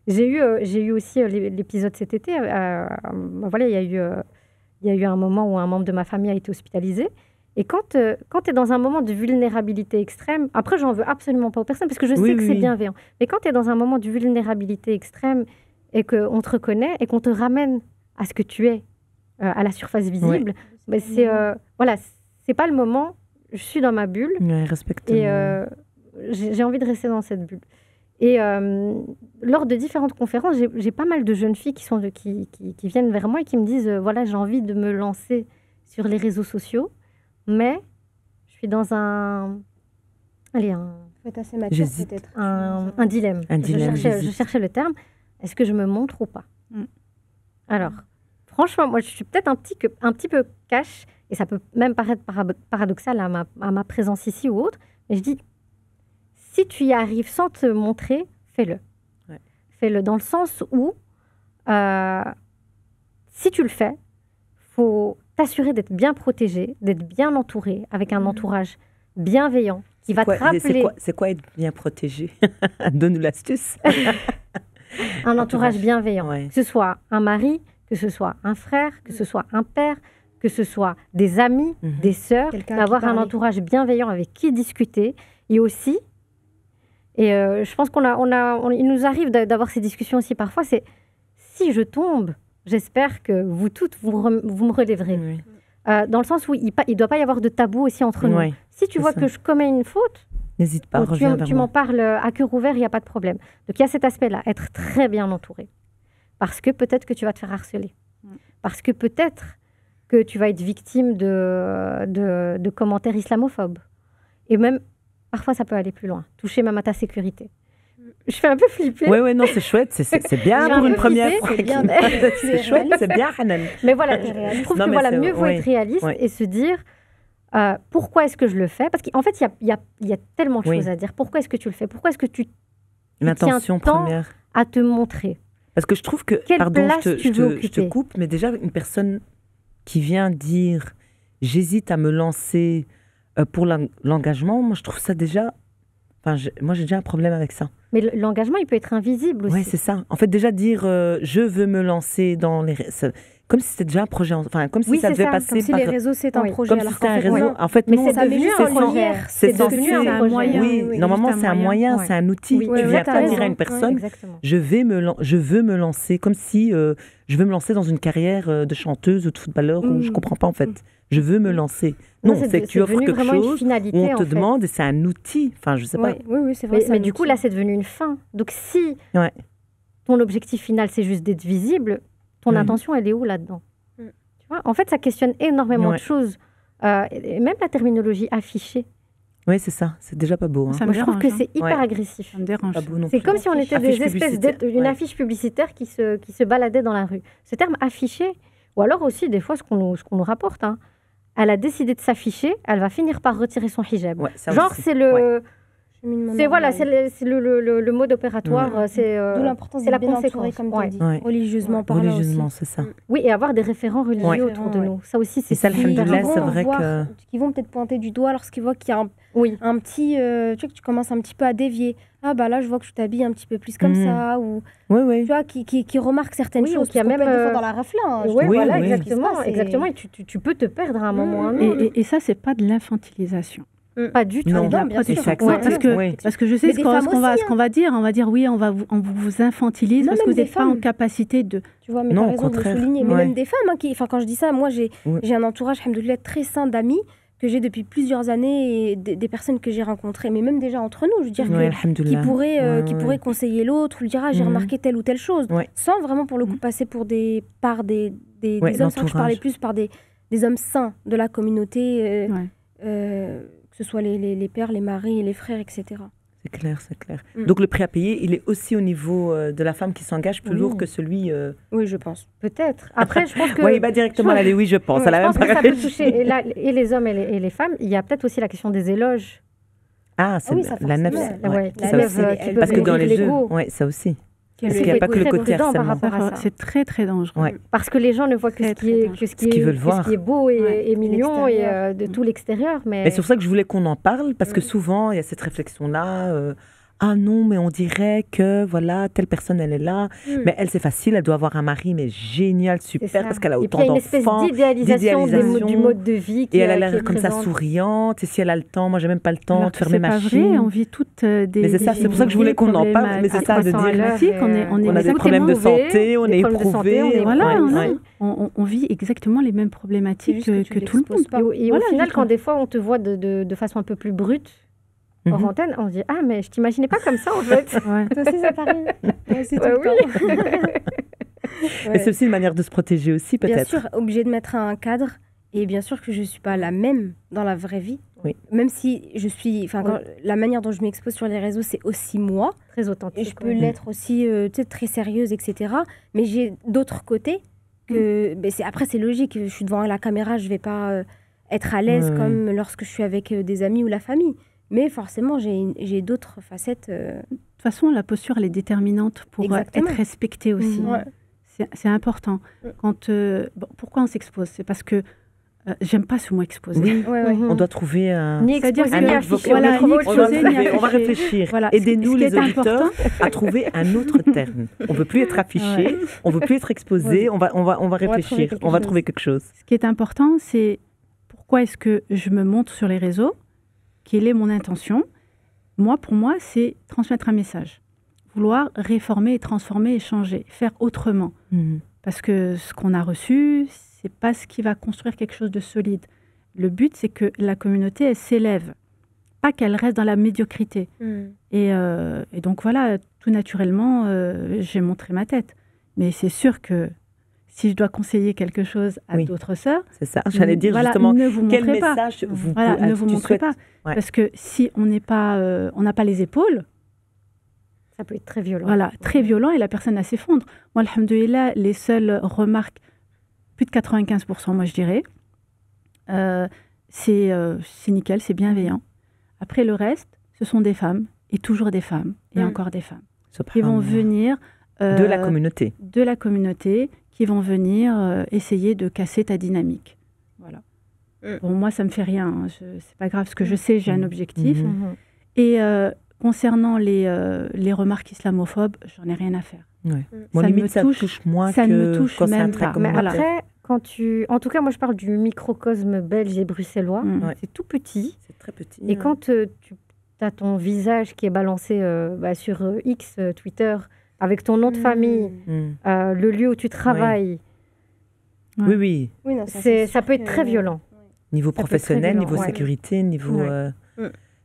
J'ai eu aussi l'épisode cet été. Voilà, il y a eu un moment où un membre de ma famille a été hospitalisé. Et quand tu es dans un moment de vulnérabilité extrême, après, j'en veux absolument pas aux personnes parce que je sais que c'est bienveillant. Mais quand tu es dans un moment de vulnérabilité extrême et qu'on te reconnaît et qu'on te ramène à ce que tu es, à la surface visible, c'est pas le moment. Je suis dans ma bulle Ouais, respecte. et j'ai envie de rester dans cette bulle. Et lors de différentes conférences, j'ai pas mal de jeunes filles qui viennent vers moi et qui me disent voilà, j'ai envie de me lancer sur les réseaux sociaux, mais je suis dans un Faut être assez mature, J'hésite. peut-être. un dilemme. Un dilemme, Je j'hésite. cherchais le terme. Est-ce que je me montre ou pas Mm. Alors, franchement, moi, je suis peut-être un petit peu cash, et ça peut même paraître paradoxal à ma présence ici ou autre, mais je dis, si tu y arrives sans te montrer, fais-le. Ouais. Fais-le dans le sens où si tu le fais, faut t'assurer d'être bien protégé, d'être bien entouré, avec un entourage bienveillant qui va te rappeler... C'est quoi être bien protégé? Donne-nous l'astuce. Un entourage bienveillant, ouais. que ce soit un mari, que ce soit un frère, que ce soit un père, que ce soit des amis, des sœurs, d'avoir un entourage bienveillant avec qui discuter. Et aussi, je pense il nous arrive d'avoir ces discussions aussi parfois, c'est si je tombe, j'espère que vous toutes, vous me relèverez. Oui. Dans le sens où il ne doit pas y avoir de tabou aussi entre nous. Ouais, si tu vois que je commets une faute, n'hésite pas, reviens vers tu m'en parles à cœur ouvert, il n'y a pas de problème. Donc il y a cet aspect-là, être très bien entouré. Parce que peut-être que tu vas te faire harceler. Parce que peut-être que tu vas être victime de commentaires islamophobes. Et même, parfois, ça peut aller plus loin. Toucher même à ta sécurité. Je fais un peu flipper. Oui, non, c'est chouette. C'est bien pour une première fois. C'est bien. C'est chouette, c'est bien, Hanan. Mais voilà, je trouve que mieux vaut être réaliste et se dire pourquoi est-ce que je le fais? Parce qu'en fait, il y a tellement de choses à dire. Pourquoi est-ce que tu le fais? Pourquoi est-ce que tu l'intention première à te montrer? Parce que je trouve que, pardon, je te coupe, mais déjà, une personne qui vient dire « j'hésite à me lancer pour l'engagement », moi, je trouve ça déjà... Enfin, moi, j'ai déjà un problème avec ça. Mais l'engagement, il peut être invisible aussi. Oui, c'est ça. En fait, déjà dire je veux me lancer dans les... Comme si c'était déjà un projet, enfin, comme si ça devait passer comme si les réseaux, c'est un projet. Comme si c'était un réseau. En fait, mais c'est devenu un projet. C'est devenu un moyen. Oui, normalement, c'est un moyen, c'est un outil. Tu ne viens pas dire à une personne je veux me lancer, comme si je veux me lancer dans une carrière de chanteuse ou de footballeur, ou je ne comprends pas, en fait. Je veux me lancer. Non, c'est que tu offres quelque chose où on te demande et c'est un outil. Enfin, je ne sais pas. Oui, c'est vrai. Mais du coup, là, c'est devenu une fin. Donc, si ton objectif final, c'est juste d'être visible, ton intention, elle est où là-dedans? Tu vois, en fait, ça questionne énormément de choses. Et même la terminologie affichée. Oui, c'est ça. C'est déjà pas beau. Moi, je trouve que c'est hyper agressif. Ça me dérange. C'est comme si on était des espèces d'une affiche publicitaire qui se baladait dans la rue. Ce terme affiché, ou alors aussi, des fois, ce qu'on nous rapporte, elle a décidé de s'afficher, elle va finir par retirer son hijab. Genre, c'est le... C'est le mode opératoire, c'est l'importance la bien conséquence, comme tu as dit, religieusement parlant religieusement, aussi. c'est ça. Oui, et avoir des référents religieux autour de nous. Ça aussi, c'est ça, alhamdoulilah, c'est vrai que... Qui vont peut-être pointer du doigt lorsqu'ils voient qu'il y a un petit... tu vois que tu commences un petit peu à dévier. Ah bah là, je vois que tu t'habilles un petit peu plus comme ça. Ou tu vois, qui remarquent certaines choses. Il y a même des fois dans la rafla. Oui, voilà, exactement. Et tu peux te perdre à un moment. Et ça, c'est pas de l'infantilisation. Pas du tout. Non, bien sûr. Parce que je sais ce qu'on va dire. On va dire oui, on vous infantilise parce que vous n'êtes pas en capacité de... Tu vois, mais tu as raison de le souligner. Mais même des femmes, quand je dis ça, moi j'ai un entourage, alhamdoulilah, très sain d'amis que j'ai depuis plusieurs années et des personnes que j'ai rencontrées, mais même déjà entre nous, je veux dire, qui pourraient conseiller l'autre, lui dire j'ai remarqué telle ou telle chose, sans vraiment pour le coup passer par des hommes sains. Je parlais plus par des hommes sains de la communauté, que ce soit les pères, les maris, les frères, etc. C'est clair, c'est clair. Donc le prix à payer, il est aussi au niveau de la femme qui s'engage plus lourd que celui... Oui, je pense. Peut-être. Après, je pense que... Oui, directement aller, oui, je pense. Je pense que ça peut toucher et les hommes et les femmes. Il y a peut-être aussi la question des éloges. Ah, c'est la nafs. Parce que dans les jeux, ça aussi. Parce qu'il n'y a pas que le côté harcèlement. C'est très, très dangereux. Parce que les gens ne voient que ce qui est beau et mignon et de tout l'extérieur. Mais c'est pour ça que je voulais qu'on en parle, parce que souvent, il y a cette réflexion-là. Ah non, mais on dirait que voilà, telle personne, elle est là. Mais elle, c'est facile, elle doit avoir un mari, mais génial, super, parce qu'elle a autant d'enfants. Il y a une espèce d'idéalisation du mode de vie qui et elle a l'air comme ça souriante. Et si elle a le temps, moi, j'ai même pas le temps de faire mes machines. C'est pas vrai, on vit toutes des... Mais c'est ça, c'est pour ça que je voulais qu'on en parle. Mais c'est ça, de dire... On a des problèmes de santé, on est éprouvé. Voilà, on vit exactement les mêmes problématiques que tout le monde. Et au final, quand des fois, on te voit de façon un peu plus brute, hors antenne, on se dit mais je t'imaginais pas comme ça en fait. Toi aussi ça t'arrive. C'est tout le temps. Mais c'est aussi une manière de se protéger aussi peut-être. Bien sûr, obligé de mettre un cadre et bien sûr que je suis pas la même dans la vraie vie. Oui. Même si je suis, la manière dont je m'expose sur les réseaux, c'est aussi moi, très authentique. Et je peux l'être aussi, très sérieuse, etc. Mais j'ai d'autres côtés que, après c'est logique. Je suis devant la caméra, je vais pas être à l'aise comme lorsque je suis avec des amis ou la famille. Mais forcément, j'ai d'autres facettes. De toute façon, la posture, elle est déterminante pour être respectée aussi. c'est important. Pourquoi on s'expose? C'est parce que j'aime pas ce mot exposé. Oui. On doit trouver un... Ni exposé, ni affiché. On va réfléchir. Voilà. Aidez-nous, les auditeurs, à trouver un autre terme. On ne veut plus être affiché, on ne veut plus être exposé, on va réfléchir, on va trouver quelque chose. Ce qui est important, c'est pourquoi est-ce que je me montre sur les réseaux? Quelle est mon intention? Pour moi, c'est transmettre un message. Vouloir réformer, transformer et changer, faire autrement. Parce que ce qu'on a reçu, c'est pas ce qui va construire quelque chose de solide. Le but, c'est que la communauté, elle s'élève, pas qu'elle reste dans la médiocrité. Et donc voilà, tout naturellement, j'ai montré ma tête. Mais c'est sûr que si je dois conseiller quelque chose à d'autres sœurs, c'est ça. J'allais dire justement, ne vous quel montrez message pas. vous ne vous montrez pas. Ouais. Parce que si on n'est pas, on n'a pas les épaules, ça peut être très violent. Voilà, très violent et la personne elle s'effondre. Moi, alhamdoulilah, les seules remarques, plus de 95%, moi je dirais, c'est nickel, c'est bienveillant. Après le reste, ce sont des femmes et toujours des femmes et encore des femmes qui vont venir de la communauté. De la communauté, qui vont venir essayer de casser ta dynamique. Voilà. Bon, moi, ça me fait rien. Hein. C'est pas grave, parce que je sais, j'ai un objectif. Et concernant les remarques islamophobes, j'en ai rien à faire. Ouais. Moi, limite, ça me touche moins ça que me touche quand même c'est un pas. Mais après, en tout cas, moi, je parle du microcosme belge et bruxellois. C'est tout petit. C'est très petit. Et quand tu as ton visage qui est balancé sur X, Twitter, avec ton nom de famille, le lieu où tu travailles. Oui, non, ça peut être très violent. Niveau professionnel, niveau sécurité, niveau...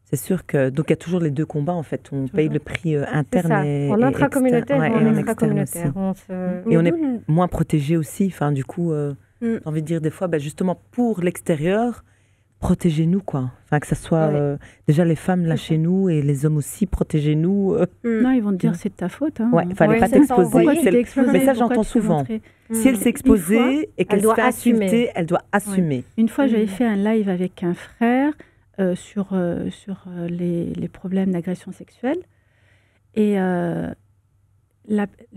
C'est sûr que... Donc, il y a toujours les deux combats, en fait. On paye le prix interne et en intracommunautaire et en extracommunautaire. Et on est moins protégé aussi. Enfin, du coup, j'ai envie de dire des fois, justement, pour l'extérieur, protégez-nous, quoi. Enfin, que ce soit déjà les femmes là chez nous et les hommes aussi, protégez-nous. Non, ils vont te dire c'est de ta faute. Hein. Ouais, il fallait pas t'exposer. Mais ça, j'entends souvent. Si elle s'est exposée et qu'elle se fait insulter, elle doit assumer. Une fois, j'avais fait un live avec un frère sur les problèmes d'agression sexuelle. Et le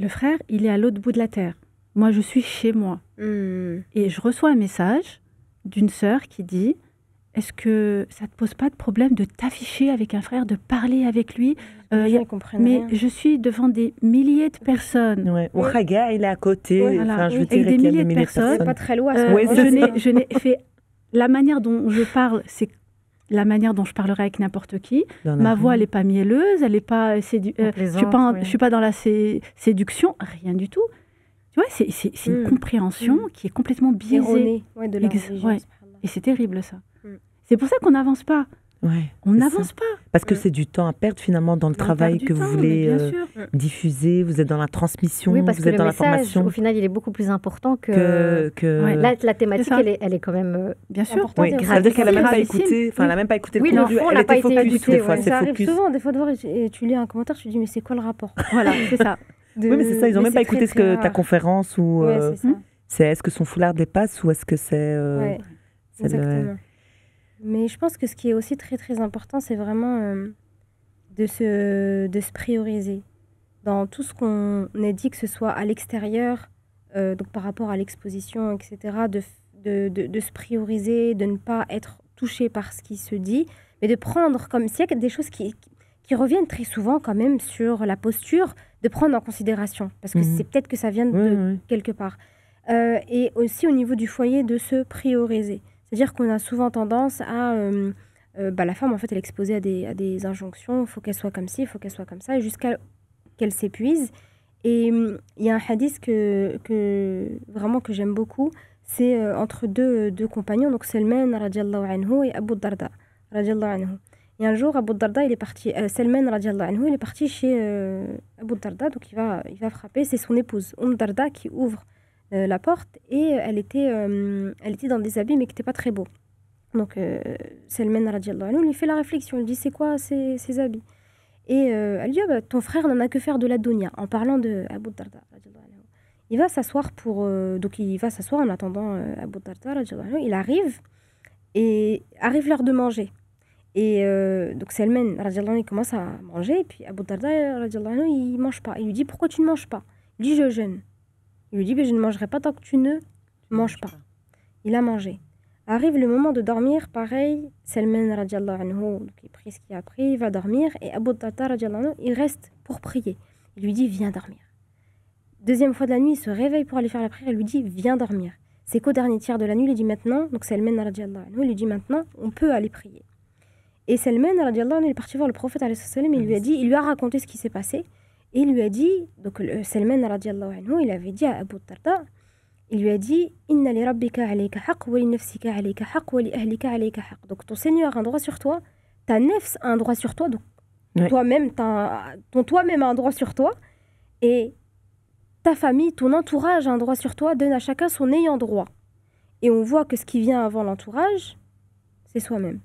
frère, il est à l'autre bout de la terre. Moi, je suis chez moi. Et je reçois un message d'une sœur qui dit: est-ce que ça ne te pose pas de problème de t'afficher avec un frère, de parler avec lui? Mais je suis devant des milliers de personnes. Ou Khaga, il est à côté. Voilà. Enfin, je veux dire, des milliers de personnes. Pas très loin. Je n'ai fait... La manière dont je parle, c'est la manière dont je parlerai avec n'importe qui. Ma voix, elle n'est pas mielleuse, elle n'est pas... je suis pas dans la séduction, rien du tout. Tu vois, c'est une compréhension qui est complètement biaisée. Et c'est terrible, ça. C'est pour ça qu'on n'avance pas. On n'avance pas. Parce que c'est du temps à perdre finalement dans le travail que vous voulez diffuser. Vous êtes dans la transmission, oui, parce vous que êtes dans la formation. Au final, il est beaucoup plus important que... Là, la thématique, elle est quand même bien sûr. importante. Oui, ça veut dire qu'elle n'a même pas écouté. Enfin, elle n'a même pas écouté le contenu. Elle était focus du tout. Des fois, ça arrive souvent. Des fois, de voir et tu lis un commentaire, tu te dis mais c'est quoi le rapport? Voilà, c'est ça. Oui, mais c'est ça. Ils n'ont même pas écouté ta conférence ou. Est-ce que son foulard dépasse ou est-ce que c'est. Exactement. Mais je pense que ce qui est aussi très très important, c'est vraiment de se prioriser dans tout ce qu'on a dit, que ce soit à l'extérieur, donc par rapport à l'exposition, etc., de se prioriser, de ne pas être touché par ce qui se dit, mais de prendre comme s'il y a des choses qui reviennent très souvent quand même sur la posture, de prendre en considération, parce que c'est peut-être que ça vient de quelque part. Et aussi au niveau du foyer, de se prioriser. C'est-à-dire qu'on a souvent tendance à... la femme, en fait, elle est exposée à des injonctions. Il faut qu'elle soit comme ci, il faut qu'elle soit comme ça, jusqu'à qu'elle s'épuise. Et il y a un hadith que j'aime beaucoup. C'est entre deux compagnons, donc Salman radiallahu anhu et Abu Darda radiallahu anhu. Et un jour, Abu Darda, il est parti... Salman radiallahu anhu, il est parti chez Abu Darda, donc il va frapper. C'est son épouse, Darda, qui ouvre la porte, et elle était dans des habits mais qui n'étaient pas très beaux. Donc Salman radiallahu anhu lui fait la réflexion, il dit c'est quoi ces habits? Et elle dit ton frère n'en a que faire de la dunya, en parlant de Abu Darda radiallahu anhu. Il va s'asseoir en attendant Abu Darda radiallahu anhu. Il arrive l'heure de manger, et donc Salman radiallahu anhu commence à manger, et puis Abu Darda radiallahu anhu il mange pas. Il lui dit pourquoi tu ne manges pas? Il dit je jeûne. Il lui dit je ne mangerai pas tant que tu ne manges pas. Il a mangé. Arrive le moment de dormir, pareil, Salman radiallahu anhu, il prie ce qu'il a pris, il va dormir, et Abu Darda radiallahu anhu, il reste pour prier. Il lui dit viens dormir. Deuxième fois de la nuit, il se réveille pour aller faire la prière, il lui dit viens dormir. C'est qu'au dernier tiers de la nuit, il lui dit maintenant, donc Salman radiallahu anhu, il lui dit maintenant, on peut aller prier. Et Salman radiallahu anhu, il est parti voir le prophète alayhi salam, il lui a raconté ce qui s'est passé, et il lui a dit, donc Salman radiallahu anhu, il avait dit à Abu Darda, il lui a dit inna li rabbika alayka haqq wa li nafsika alayka haqq wa li ahlika alayka haqq. Donc ton Seigneur a un droit sur toi, ta nefs a un droit sur toi, donc toi-même ton toi-même a un droit sur toi, et ta famille, ton entourage a un droit sur toi, donne à chacun son ayant droit. Et on voit que ce qui vient avant l'entourage, c'est soi-même.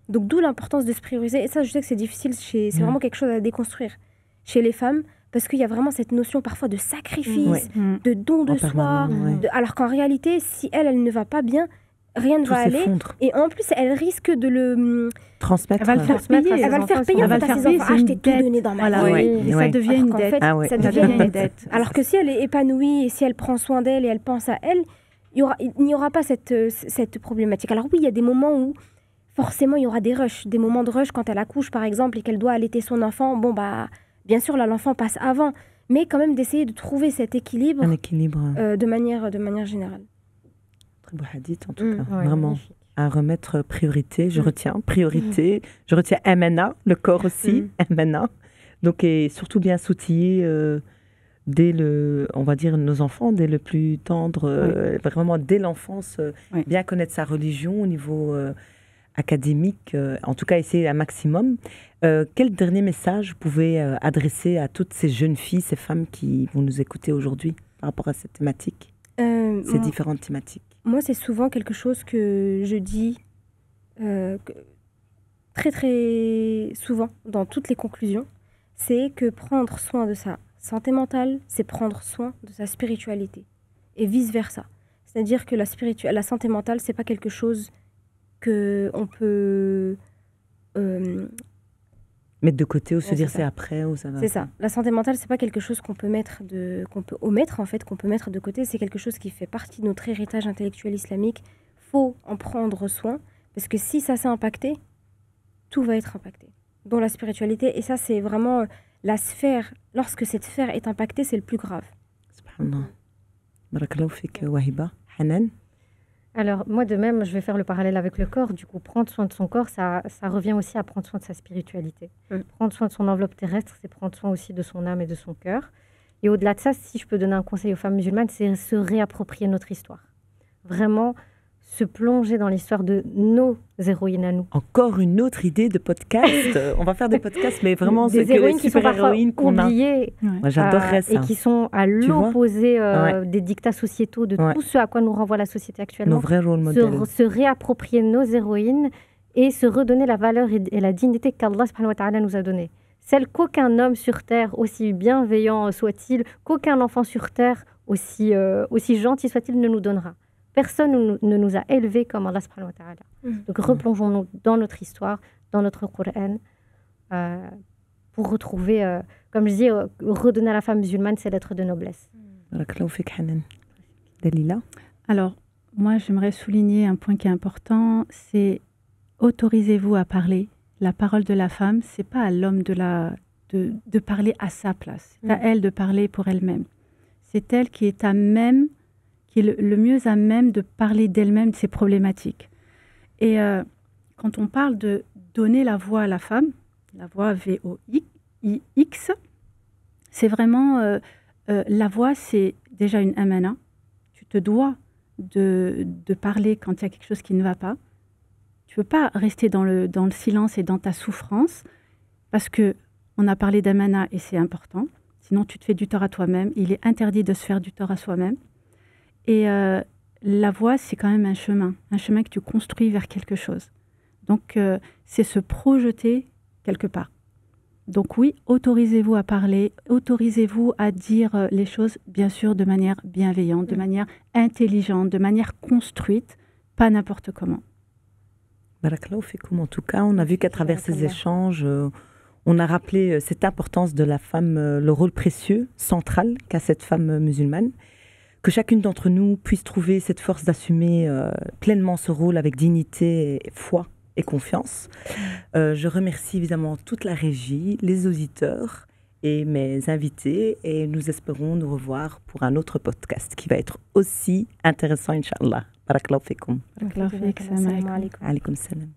Donc d'où l'importance de se prioriser. Et ça, je sais que c'est difficile, c'est vraiment quelque chose à déconstruire chez les femmes, parce qu'il y a vraiment cette notion parfois de sacrifice, de don de soi, alors qu'en réalité, si elle ne va pas bien, rien ne va aller. Et en plus, elle risque de le transmettre. Elle va le faire payer. Elle va le faire payer. Elle va le faire payer. Je t'ai tout donné dans ma vie. Et ça devient une dette. Ça devient une dette. Alors que si elle est épanouie et si elle prend soin d'elle et elle pense à elle, il n'y aura pas cette problématique. Alors oui, il y a des moments où forcément il y aura des rushs, des moments de rush quand elle accouche par exemple et qu'elle doit allaiter son enfant. Bon bah bien sûr là l'enfant passe avant, mais quand même d'essayer de trouver cet équilibre, de manière générale. Très beau hadith en tout cas, vraiment magnifique. À remettre priorité. Je retiens priorité. Je retiens MNA, le corps aussi MNA. Donc et surtout bien s'outiller dès on va dire nos enfants dès le plus tendre, vraiment dès l'enfance, bien connaître sa religion au niveau académique, en tout cas essayer un maximum. Quel dernier message vous pouvez adresser à toutes ces jeunes filles, ces femmes qui vont nous écouter aujourd'hui par rapport à cette thématique, ces différentes thématiques? Moi, c'est souvent quelque chose que je dis très très souvent dans toutes les conclusions, c'est que prendre soin de sa santé mentale, c'est prendre soin de sa spiritualité et vice-versa. C'est-à-dire que la santé mentale, c'est pas quelque chose qu'on peut mettre de côté ou se dire c'est après ou ça va. C'est ça. La santé mentale, c'est pas quelque chose qu'on peut omettre en fait, qu'on peut mettre de côté. C'est quelque chose qui fait partie de notre héritage intellectuel islamique. Faut en prendre soin parce que si ça s'est impacté, tout va être impacté. Dont la spiritualité. Et ça, c'est vraiment la sphère. Lorsque cette sphère est impactée, c'est le plus grave. Subhanallah. Barakallahu fik Wahiba. Hanan. Alors, moi, de même, je vais faire le parallèle avec le corps. Du coup, prendre soin de son corps, ça revient aussi à prendre soin de sa spiritualité. Prendre soin de son enveloppe terrestre, c'est prendre soin aussi de son âme et de son cœur. Et au-delà de ça, si je peux donner un conseil aux femmes musulmanes, c'est se réapproprier notre histoire. Vraiment se plonger dans l'histoire de nos héroïnes à nous. Encore une autre idée de podcast. On va faire des podcasts, mais vraiment, des héroïnes qui sont parfois oubliées. Moi, j'adorerais ça. Et qui sont à l'opposé des dictats sociétaux, de tout ce à quoi nous renvoie la société actuellement. Nos vrais rôles modèles. Se réapproprier nos héroïnes et se redonner la valeur et la dignité qu'Allah subhanahu wa ta'ala nous a donnée. Celle qu'aucun homme sur terre, aussi bienveillant soit-il, qu'aucun enfant sur terre, aussi gentil soit-il, ne nous donnera. Personne ne nous a élevés comme Allah subhanahu wa ta'ala. Donc replongeons-nous dans notre histoire, dans notre Coran, pour retrouver, comme je dis, redonner à la femme musulmane ses lettres de noblesse. Dalila. Alors, moi, j'aimerais souligner un point qui est important, c'est autorisez-vous à parler. La parole de la femme, c'est pas à l'homme de parler à sa place. C'est à elle de parler pour elle-même. C'est elle qui est qui est le mieux à même de parler d'elle-même, de ses problématiques. Et quand on parle de donner la voix à la femme, la voix V-O-I-X, c'est vraiment, la voix, c'est déjà une amana. Tu te dois de parler quand il y a quelque chose qui ne va pas. Tu ne peux pas rester dans le silence et dans ta souffrance, parce qu'on a parlé d'amana et c'est important. Sinon, tu te fais du tort à toi-même. Il est interdit de se faire du tort à soi-même. Et la voie, c'est quand même un chemin que tu construis vers quelque chose. Donc, c'est se projeter quelque part. Donc oui, autorisez-vous à parler, autorisez-vous à dire les choses, bien sûr, de manière bienveillante, de manière intelligente, de manière construite, pas n'importe comment. Barakallahu fikoum. En tout cas, on a vu qu'à travers ces échanges, on a rappelé cette importance de la femme, le rôle précieux, central qu'a cette femme musulmane. que chacune d'entre nous puisse trouver cette force d'assumer pleinement ce rôle avec dignité, foi et confiance. Je remercie évidemment toute la régie, les auditeurs et mes invités, et nous espérons nous revoir pour un autre podcast qui va être aussi intéressant, Inch'Allah. Barakallahu fikum. Barakallahu fik. Salam alaikum. Alaykoum salam.